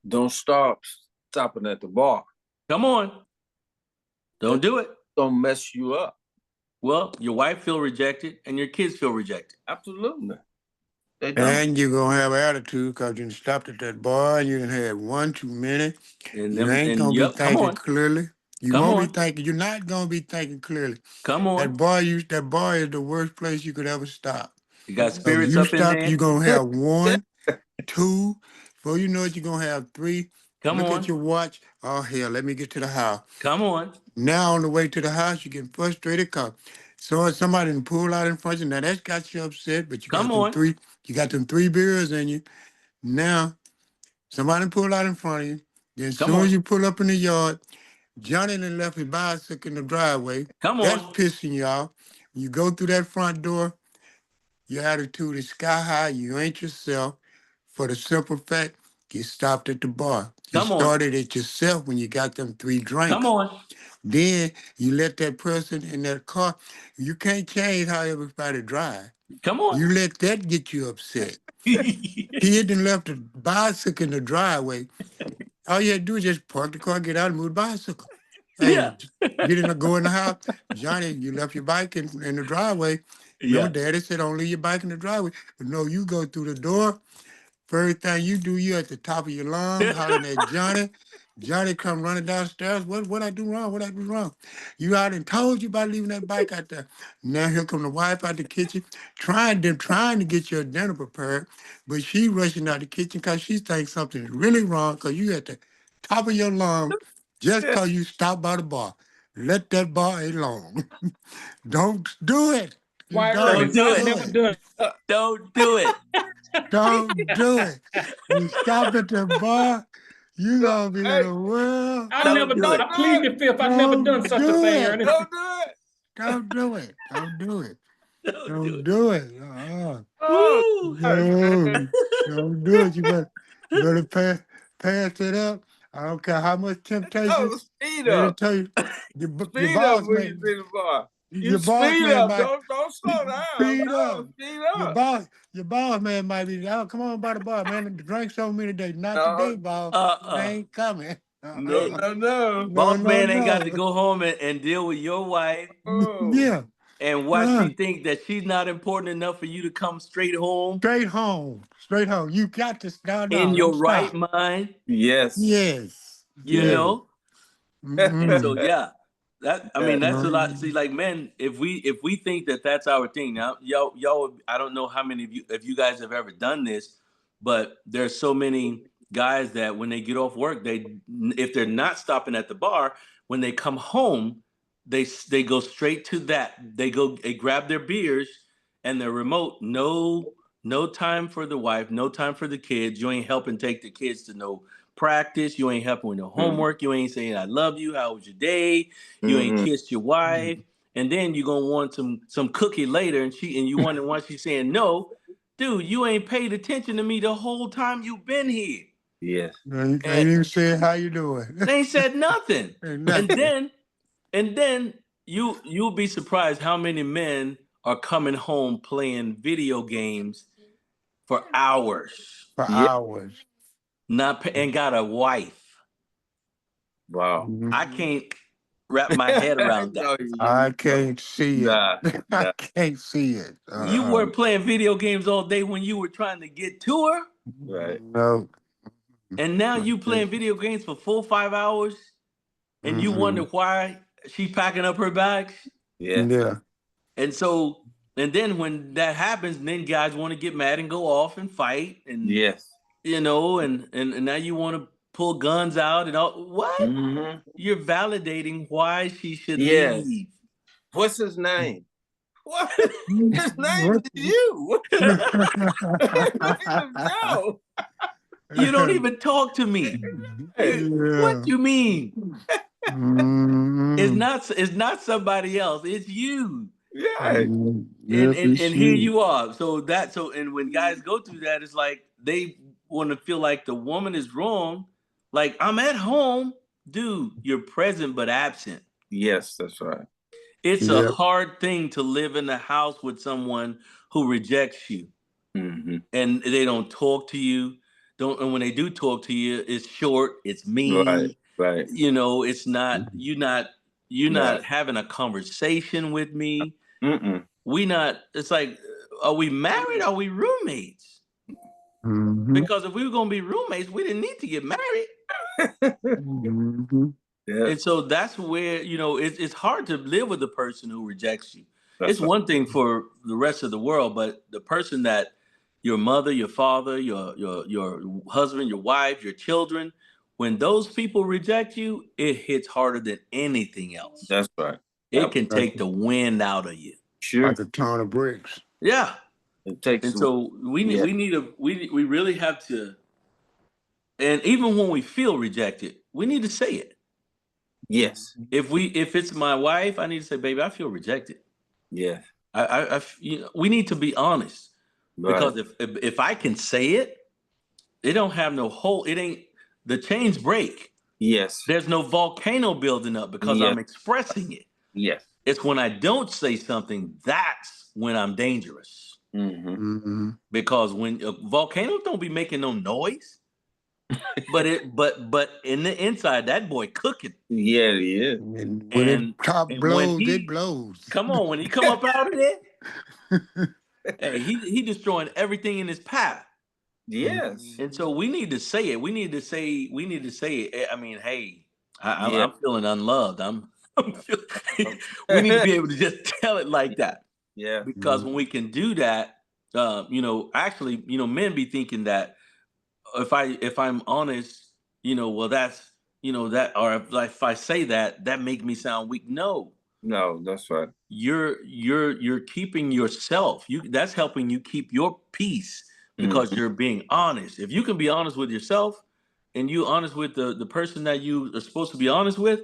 Don't stopping at the bar. Come on. Don't That's do it. gonna mess you up. Well, your wife feel rejected and your kids feel rejected. Absolutely. They don't. And you're gonna have attitude because you done stopped at that bar, you done had one too many. And You them ain't and gonna be yep, come thinking on. clearly. You Come won't be on. thinking, you're not gonna be thinking clearly. Come on. That bar is the worst place you could ever stop. You got So spirits you up in stop, there. you're gonna have one, two, before you know it, you're gonna have three. Come Look on. at your watch. Oh hell, let me get to the house. Come on. Now on the way to the house, you're getting frustrated because so somebody done pull out in front of you. Now that's got you upset, but Come on. you got them three beers in you. Now somebody pull out in front of you. Then as Come soon as on. you pull up in the yard, Johnny done left his bicycle in the driveway. Come That's on. pissing you off. You go through that front door, your attitude is sky high. You ain't yourself for the simple fact you stopped at the bar. You Come on. started it yourself when you got them three Come drinks. on. Then you let that person in that car, you can't change how everybody drive. Come on. You let that get you upset. Kid done left the bicycle in the driveway. All you had to do is just park the car, get out and move the bicycle. Hey, Yeah. get in the go in the house. Johnny, you left your bike in the driveway. Remember, Yeah. Daddy said don't leave your bike in the driveway. But no, you go through the door. First thing you do, you at the top of your lungs, hollering at Johnny. Johnny come running downstairs. What I do wrong? What I do wrong? You out and told you about leaving that bike out there. Now here come the wife out the kitchen, trying to get your dinner prepared, but she rushing out the kitchen because she thinks something is really wrong because you at the top of your lungs just because you stopped by the bar. Let that bar alone. Don't do it. You Why Don't earlier? don't do I've it. do never it. done. Don't do it. Don't do it. You stop at the bar, you No, gonna be in hey, the world. I Don't never. do it. I plead the fifth. I've never done Don't such a do thing, it. Ernest. don't do it. Don't do it. Don't do it. Don't do Don't it. do it. Uh-uh. Oh, Woo. gosh, man. No, don't do it. You better pass it up. I don't care how much temptation Oh, speed they up. tell you. Your Speed up boss when you man, see the bar. You your boss speed man up. might Don't slow down. speed No, up. speed Your up. boss man might be, oh, come on by the bar, man. The drinks on me today. Not No, today, boss. It Uh-uh. ain't coming. no, Hey, Uh-uh. no, no. No, boss no, man ain't got to no. go home and deal with your wife Oh, Yeah. and why Uh, she think that she's not important enough for you to come straight home straight home. Straight home. You got to stop. in No, your don't right stop. mind, yes. Yes. you Yes. know? And so Mm-mm. yeah, that I mean that's a lot. No. See, like men, if we think that that's our thing now, y'all, I don't know how many of you, if you guys have ever done this, but there's so many guys that when they get off work, if they're not stopping at the bar, when they come home, they go straight to that. They grab their beers and their remote. No time for the wife, no time for the kids. You ain't helping take the kids to no practice. You ain't helping with no Mm, homework. You ain't saying I love you. How was your day? You ain't mm-mm. kissed your wife. And then you're gonna want some cookie later, and you wonder why she's saying no. Dude, you ain't paid attention to me the whole time you've been here. Yes. No, you can't And even say how you doing. they ain't said nothing. Ain't And nothing. then you'll be surprised how many men are coming home playing video games for hours, For Yeah. hours. and got a wife. Wow. I Mhm. can't wrap my head around that. No, I no, can't see it. nah, I nah. can't see it. You weren't playing video games all day when you were trying to get to her, Right. No. and now you playing video games for 4 or 5 hours, and you wonder Mm-mm. why she packing up her bags. Yes. Yeah. And so, and then when that happens, then guys want to get mad and go off and fight, and Yes. and now you want to pull guns out and all. What? Mm-hmm. You're validating why she should Yes. leave. What's his name? What? His name What? is you. Look at him go. You don't even talk to me. Hey. What Yeah. you mean? Mm-mm. It's not somebody else. It's you. Yeah. Mm, And yep, and it's and here you. you are. And when guys go through that, it's like they want to feel like the woman is wrong. Like, I'm at home, dude. You're present but absent. Yes, that's right. It's a Yep. hard thing to live in a house with someone who rejects you Mm-hmm. and they don't talk to you. Don't And when they do talk to you, it's short, it's Right. mean. Right. It's not, you're not. You're Yeah. not having a conversation with me. Mm-mm. We not. It's like, are we married? Are we roommates? Mm-hmm. Because if we were gonna be roommates, we didn't need to get married. Mm-hmm. Yeah. And so that's where, it's hard to live with a person who rejects you. It's That's right. one thing for the rest of the world, but the person that your mother, your father, your husband, your wife, your children, when those people reject you, it hits harder than anything else. That's right. It can take the wind out of you. Sure. Like a ton of bricks. Yeah. It takes. And so we really have to, and even when we feel rejected, we need to say it. Yes. If it's my wife, I need to say, baby, I feel rejected. Yes. We need to be honest, Right. because if I can say it, it don't have no hole. It ain't, the chains break. Yes. There's no volcano building up because Yes. I'm expressing it. Yes. It's when I don't say something, that's when I'm dangerous. Mm-hmm. Mm-hmm. Because when volcanoes don't be making no noise, but in the inside, that boy cooking. Yeah, it is. And when it top And blows, it blows. come on, when he come up out of there, hey, he destroying everything in his path. Yes. And so we need to say it. We need to say it. I mean, hey, Yeah. I'm feeling unloved. We need to be able to just tell it like that. Yeah. Because when we can do that, actually, men be thinking that if I'm honest, well, that's, that, or if I say that make me sound weak. No, No, that's right. you're keeping yourself. That's helping you keep your peace because Mhm. you're being honest. If you can be honest with yourself and you honest with the person that you are supposed to be honest with,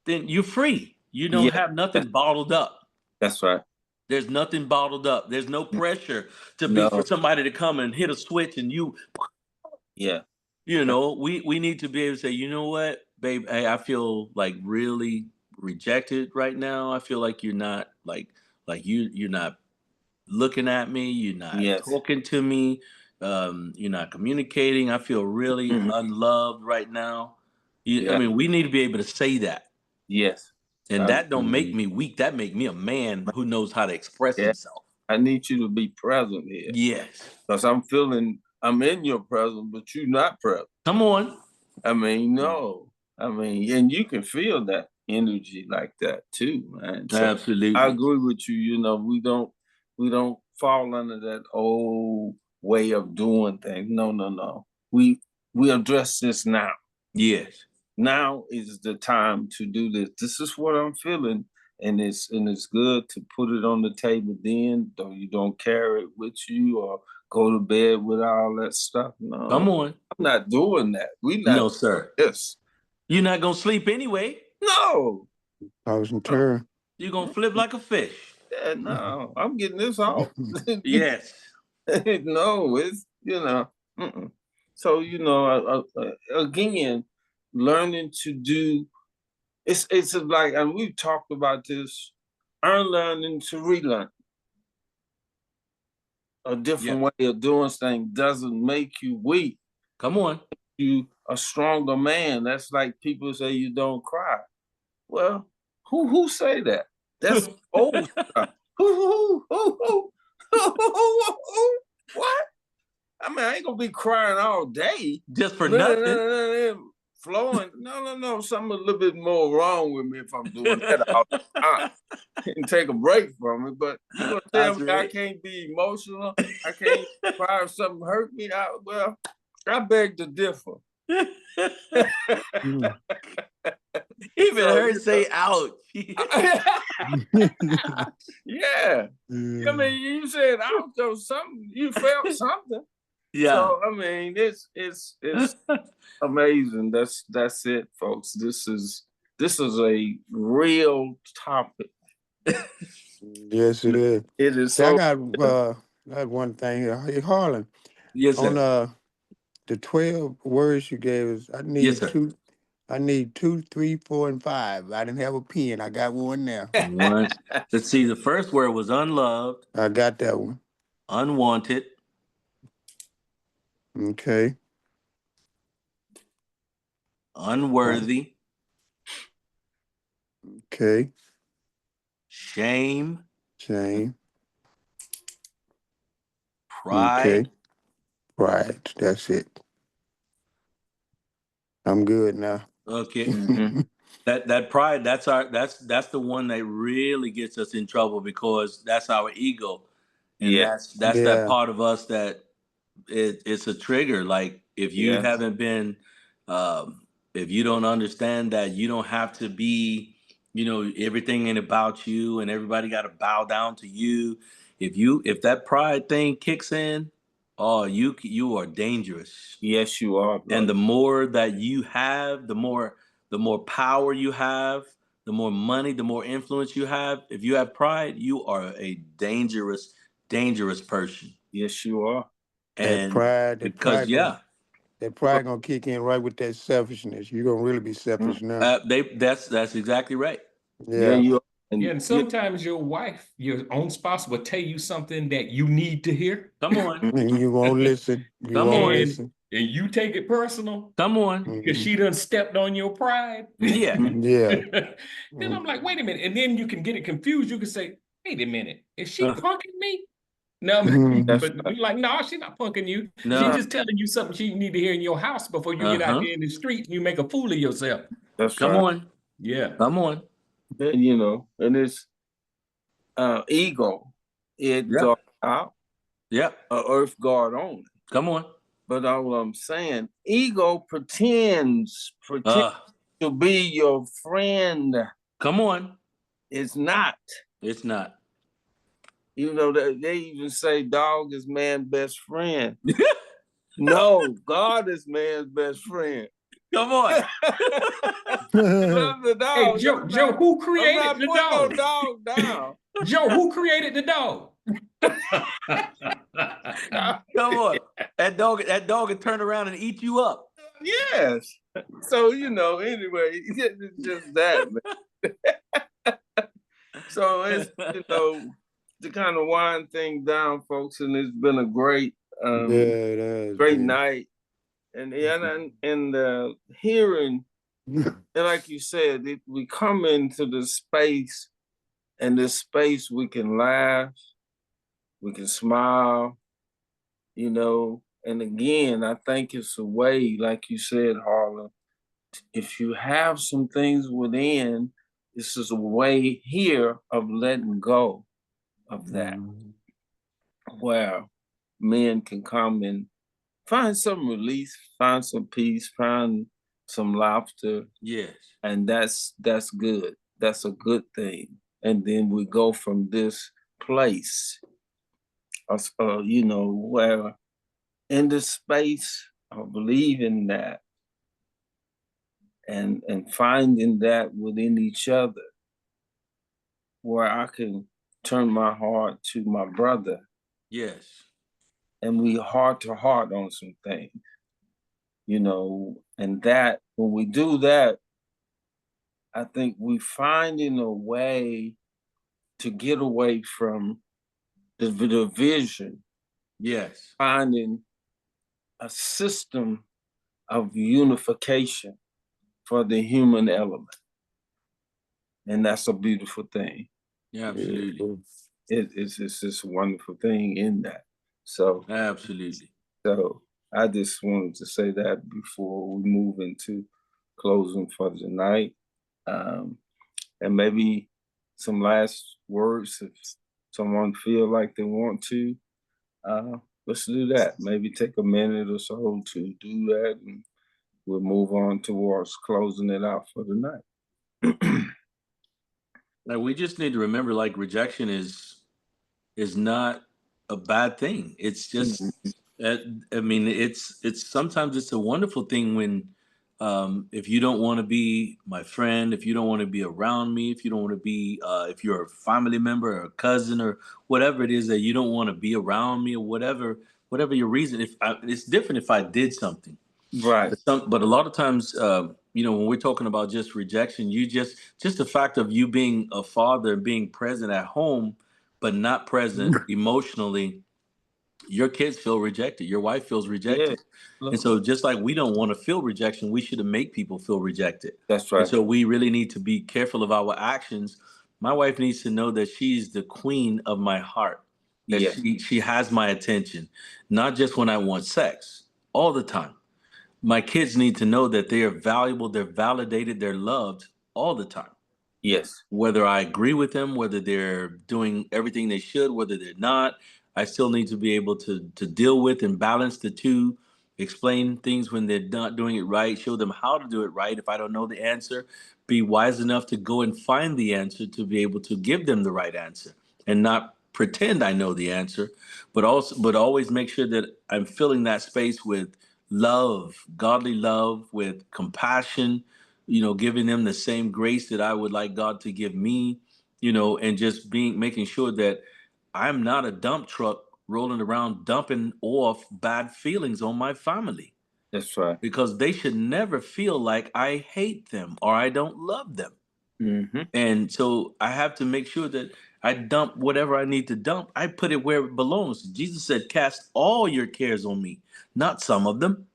then you're free. You don't Yeah. have nothing bottled up. That's right. There's nothing bottled up. There's no pressure for No. somebody to come and hit a switch and Yeah. we need to be able to say, you know what, babe, hey, I feel like really rejected right now. I feel like you're not you're not looking at me, you're not Yes. talking to me, you're not communicating. I feel really Mhm. unloved right now. I Yeah. mean, we need to be able to say that. Yes. And that don't make Mhm. me weak. That make me a man who knows how to express Yeah. himself. I need you to be present here Yes. because I'm in your presence, but you're not present. Come on. I mean, no. I mean, and you can feel that energy like that too, man. So I Absolutely. agree with you. We don't fall under that old way of doing things. No, no, no. We address this now. Yes. Now is the time to do this. This is what I'm feeling, and it's good to put it on the table. Then, though you don't carry it with you or go to bed with all that stuff. No, Come on. I'm not doing that. We not No, sir. this. You're not gonna sleep anyway. No, Causing terror. You're gonna flip like a fish. yeah, no. I'm getting this off. Yes. No, it's Mm-mm. So again, learning to do it's like, and we've talked about this, unlearning to relearn. A different way of doing things doesn't make you weak. Come on. You a stronger man. That's like people say you don't cry. Well, who say that? That's old stuff. Who? What? I mean, I ain't gonna be crying all day. Just for nothing. Flowing. No. Something a little bit more wrong with me if I'm doing that all the time. And take a break from it. But you gonna tell me I can't be emotional? I can't cry if something hurt me? I beg to differ. Mm. Even her say ouch. Yeah. I mean, you said ouch or something. You felt something. Yeah. So I mean, it's amazing. That's it, folks. This is a real topic. Yes, it is. It is See, so. I got one thing here. Hey, Harlan, Yes, on sir. the 12 words you gave us, Yes, sir. I need 2, 3, 4, and 5. I didn't have a pen. I got one now. One. Let's see. The first word was unloved, I got that one. unwanted, Okay. unworthy, Okay. shame, Shame. Okay. pride. Pride. That's it. I'm good now. Okay. Mhm. That pride, that's the one that really gets us in trouble because that's our ego. And Yeah. that's that Yeah. part of us that it's a trigger. Like if you Yes. haven't been, if you don't understand that you don't have to be, everything ain't about you and everybody got to bow down to you. If that pride thing kicks in, oh, you are dangerous. Yes, you are, And the brother. more that you have, the more power you have, the more money, the more influence you have. If you have pride, you are a dangerous person. Yes, you are. That And pride, that because pride gonna yeah, that pride gonna kick in right with that selfishness. You're gonna really be Mm. selfish now. that's exactly right. Yeah, Yeah. you are. Yeah, And and sometimes your wife, your own spouse, will tell you something that you need to hear, Come on, And you won't listen. You come won't on, and listen. you take it personal come on. because Mhm. she done stepped on your pride. Yeah, Mhm. Yeah. Then I'm like, wait a minute, and then you can get it confused. You can say, wait a minute, is she uh, punking me? No, Mhm. That's but right. you're like, no, she's not punking you. She's no, No, just telling you something she need to hear in your house before you get out uh-huh. there in the street and you make a fool of yourself. that's Come right. on, Yeah. come on. And it's ego. It Yeah, got out, yeah. earth guard only. Come on. But all I'm saying, ego pretends Uh, to be your friend. come on. It's not. It's not. They even say dog is man's best friend. No, God is man's best friend. Come on. You love the Hey, dog. Joe, who I'm created not the putting no dog? dog down. Joe, who created the dog? Come on. That dog can turn around and eat you up. Yes. So anyway, it's just that, man. So it's to kind of wind things down, folks, and it's been a great Yeah, it has great been. night. And hearing, and like you said, we come into the space, and this space we can laugh, we can smile, and again, I think it's a way, like you said, Harlan, if you have some things within, this is a way here of letting go of that, Mhm. where men can come and find some release, find some peace, find some laughter, Yes. and that's good. That's a good thing. And then we go from this place, where in the space of believing that and finding that within each other, where I can turn my heart to my brother Yes. and we heart to heart on some things, and that when we do that, I think we finding a way to get away from the division, Yes. finding a system of unification for the human element. And that's a beautiful thing. Yeah, Yeah. absolutely. It's just a wonderful thing in that. So Absolutely. so I just wanted to say that before we move into closing for the night. Um, and maybe some last words if someone feel like they want to. Let's do that. Maybe take a minute or so to do that, and we'll move on towards closing it out for the night. Like we just need to remember like rejection is not a bad thing. It's just uh, I mean it's sometimes it's a wonderful thing when if you don't want to be my friend, if you don't want to be around me, if you don't want to be if you're a family member or a cousin or whatever it is that you don't want to be around me or whatever your reason. It's different if I did something. Right. But a lot of times, when we're talking about just rejection, you just the fact of you being a father, being present at home, but not present emotionally, your kids feel rejected, your wife feels Yeah. rejected. And so just like we don't want to feel rejection, we shouldn't make people feel rejected. That's And right. so we really need to be careful of our actions. My wife needs to know that she's the queen of my heart, that Yes. she has my attention, not just when I want sex, all the time. My kids need to know that they are valuable, they're validated, they're loved all the time. Yes. Whether I agree with them, whether they're doing everything they should, whether they're not, I still need to be able to deal with and balance the two, explain things when they're not doing it right, show them how to do it right. If I don't know the answer, be wise enough to go and find the answer to be able to give them the right answer and not pretend I know the answer, but always make sure that I'm filling that space with love, godly love, with compassion, giving them the same grace that I would like God to give me, and just making sure that I'm not a dump truck rolling around dumping off bad feelings on my family, That's right. because they should never feel like I hate them or I don't love them. Mm-hmm. And so I have to make sure that I dump whatever I need to dump. I put it where it belongs. Jesus said, cast all your cares on me, not some of them.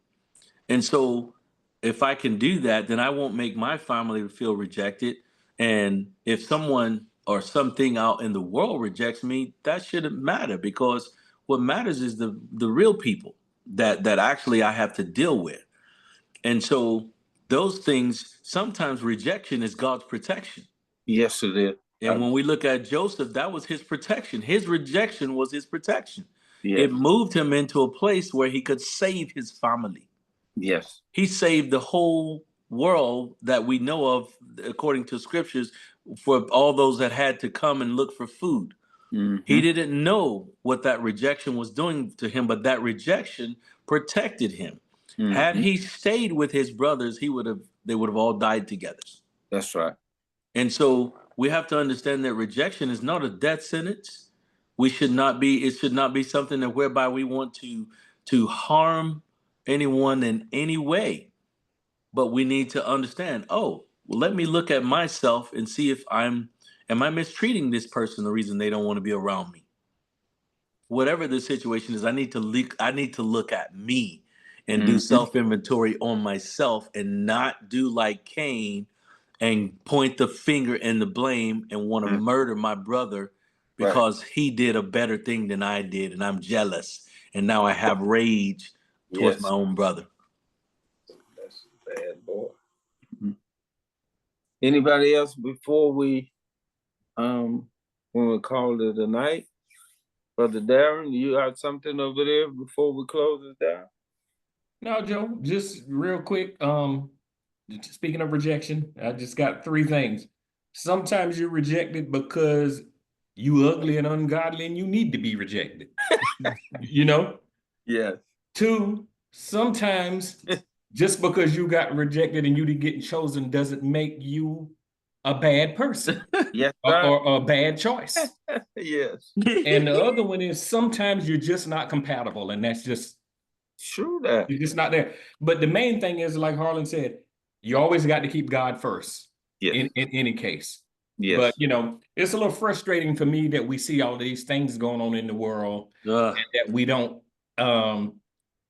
And so if I can do that, then I won't make my family feel rejected. And if someone or something out in the world rejects me, that shouldn't matter, because what matters is the real people that actually I have to deal with. And so those things, sometimes rejection is God's protection. Yes, it is. And when we look at Joseph, that was his protection. His rejection was his protection. Yes. It moved him into a place where he could save his family. Yes. He saved the whole world that we know of, according to scriptures, for all those that had to come and look for food. Mm-hmm. He didn't know what that rejection was doing to him, but that rejection protected him. Mm-hmm. Had he stayed with his brothers, they would have all died together. That's right. And so we have to understand that rejection is not a death sentence. It should not be something that whereby we want to harm anyone in any way. But we need to understand, well, let me look at myself and see if am I mistreating this person, the reason they don't want to be around me. Whatever the situation is, I need to look at me and do self-inventory on myself, and not do like Cain and point the finger and the blame and want to murder my brother because he did a better thing than I did, and I'm jealous, and now I have rage towards my own brother. That's a bad boy. Mm-hmm. Anybody else before we when we call it a night? Brother Darren, you got something over there before we close it down? No, Joe, just real quick. Speaking of rejection, I just got 3 things. Sometimes you're rejected because you ugly and ungodly and you need to be rejected. Yes. 2, sometimes just because you got rejected and you didn't get chosen doesn't make you a bad person. Yes, or a bad choice. Yes. And the other one is sometimes you're just not compatible, and that's just true. That you're just not there. But the main thing is, like Harlan said, you always got to keep God first. Yes. In any case. Yes. But it's a little frustrating for me that we see all these things going on in the world and that we don't.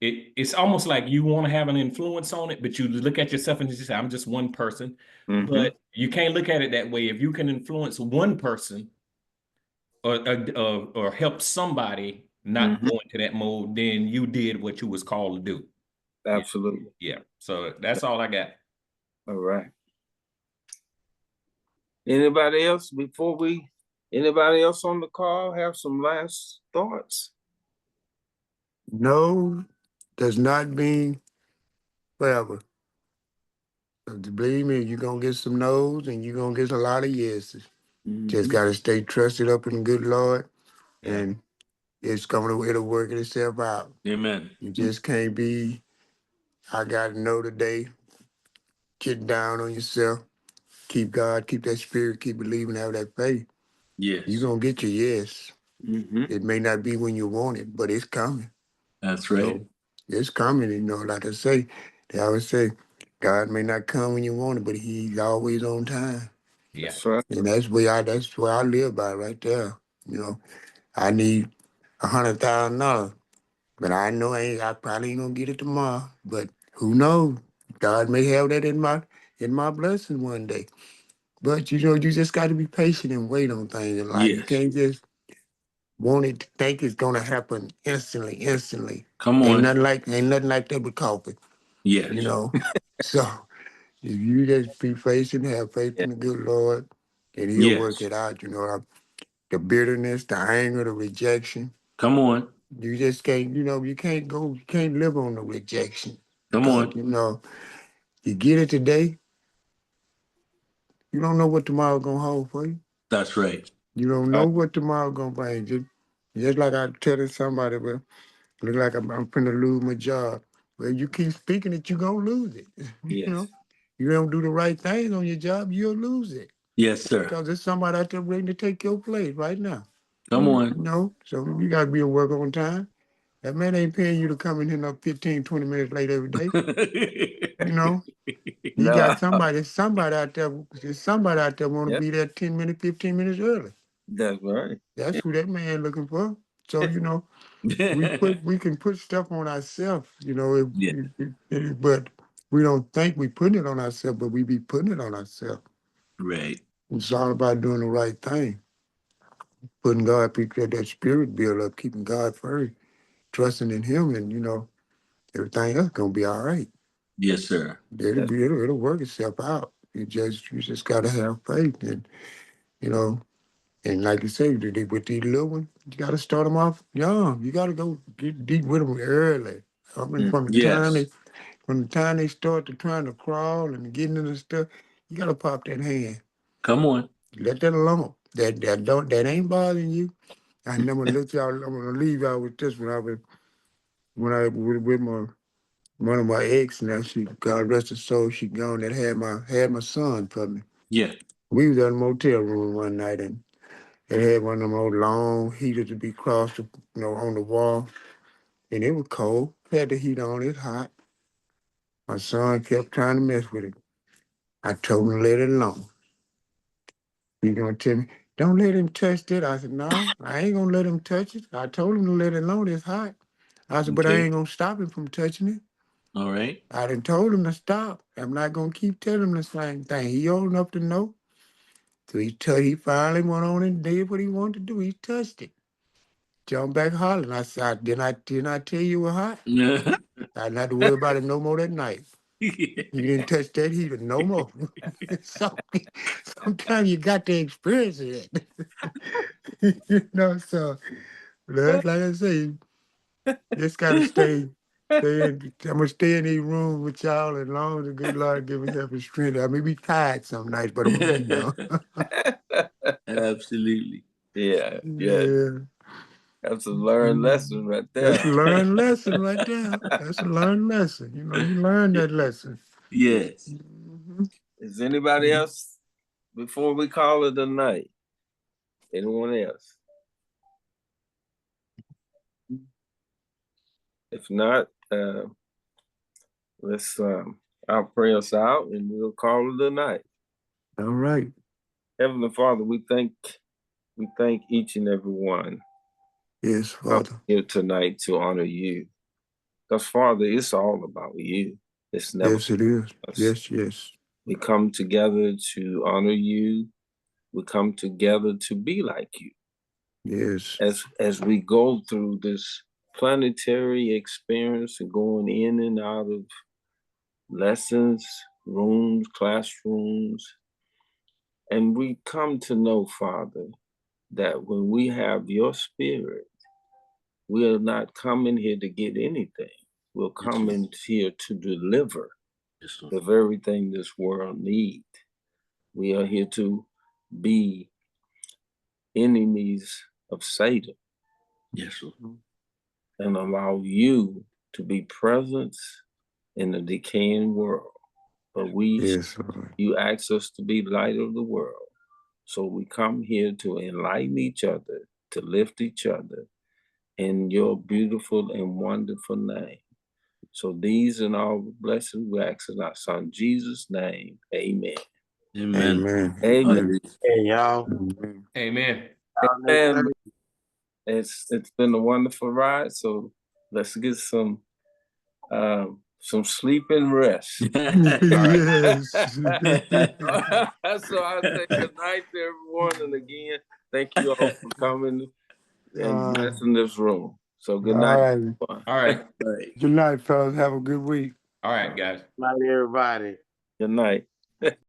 It's almost like you want to have an influence on it, but you look at yourself and you say, "I'm just one person." But you can't look at it that way. If you can influence one person or help somebody not go into that mode, then you did what you was called to do. Absolutely. Yeah. So that's all I got. All right. Anybody else anybody else on the call have some last thoughts? No does not mean forever. So believe me, you're going to get some no's and you're going to get a lot of yeses. Just got to stay trusted up in the good Lord, and it'll work itself out. Amen. You just can't be, I got to know today, get down on yourself, keep God, keep that spirit, keep believing, have that faith. Yes. You're going to get your yes. It may not be when you want it, but it's coming. That's right. So it's coming, like I say, they always say, God may not come when you want it, but he's always on time. Yeah. That's right. And that's where I live by right there. I need $100,000. But I know I probably ain't gonna get it tomorrow. But who knows? God may have that in my blessing one day. But you know, you just got to be patient and wait on things in life. You Yes. can't just want it to think it's gonna happen instantly. Come Ain't on. nothing like that with coffee, Yes. you know. So if you just be patient, have faith Yeah. in the good Lord, and He'll work Yes. it out. You know, the bitterness, the anger, the rejection. Come on. You just can't, you can't live on the rejection. Come Because, on. you get it today, you don't know what tomorrow gonna hold for you. That's right. You don't know what tomorrow gonna bring. Just like I telling somebody, well, look like I'm finna lose my job. Well, you keep speaking it, you gonna lose it. Yes. You don't do the right thing on your job, you'll lose it. Yes, sir. Because there's somebody out there ready to take your place right now. Come on. So you gotta be at work on time. That man ain't paying you to come in here no 15, 20 minutes late every day. You know, you No, got somebody out there, there's somebody out there want to yep, be there 10 minutes, 15 minutes early. that's right. That's who that man looking for. So, we can put stuff on ourselves, Yeah. but we don't think we putting it on ourselves, but we be putting it on ourselves. Right. It's all about doing the right thing, putting God, that spirit build up, keeping God first, trusting in Him, and everything else gonna be all right. Yes, sir. It'll work itself out. You just gotta have faith, and you know, and like you say, with these little ones, you gotta start them off young. You gotta go get deep with them early. I mean, Yes. from the time they start to trying to crawl and getting into stuff, you gotta pop that hand. Come on. Let that alone. That ain't bothering you. I'm gonna leave y'all with this when I was with one of my ex now, she, God rest her soul, she gone, that had my son for me. Yeah. We was in a motel room one night, and it had one of them old long heaters to be crossed, on the wall, and it was cold. Had the heat on, it's hot. My son kept trying to mess with it. I told him to let it alone. He gonna tell me, don't let him touch it. I said, no, I ain't gonna let him touch it. I told him to let it alone, it's hot. I said, but I Okay. ain't gonna stop him from touching it. All right. I done told him to stop. I'm not gonna keep telling him the same thing. He old enough to know. So he finally went on and did what he wanted to do. He touched it. Jumped back hollering. I said, didn't I tell you it was hot? I didn't have to worry about it no more that night. You didn't touch that heater no more. So sometimes you got to experience it. So that's like I say, just gotta I'm gonna stay in these rooms with y'all as long as the good Lord give me help and strength. I may be tired some nights, but I'm gonna be there. Absolutely. Yeah, yeah. Yeah. That's a learned lesson right That's there. a learned lesson right there. That's a learned lesson. You learn that lesson. Yes. Mhm. Is anybody else before we call it a night? Anyone else? If not, let's I'll pray us out and we'll call it a night. All right. Heavenly Father, we thank each and every one Yes, Father. here tonight to honor you. Because Father, it's all about you. It's never Yes, it is. us. Yes, yes. We come together to honor you. We come together to be like you. Yes. As we go through this planetary experience and going in and out of lessons, rooms, classrooms, and we come to know, Father, that when we have your spirit, we are not coming here to get anything. We're coming here to deliver Yes, Lord. the very thing this world needs. We are here to be enemies of Satan Yes, Lord. and allow you to be present in the decaying world. But Yes, Lord. you ask us to be light of the world. So we come here to enlighten each other, to lift each other in your beautiful and wonderful name. So these and all blessings we ask in our son Jesus' name. Amen. Amen. Amen. Amen. Hey, y'all. Amen. Amen. And it's been a wonderful ride. So let's get some sleep and rest. Yes. So I say good night to everyone, and again, thank you all for coming and blessing this room. So good All night. right. everyone. All right. Right. Good night, fellas. Have a good week. All right, guys. Night, everybody. Good night.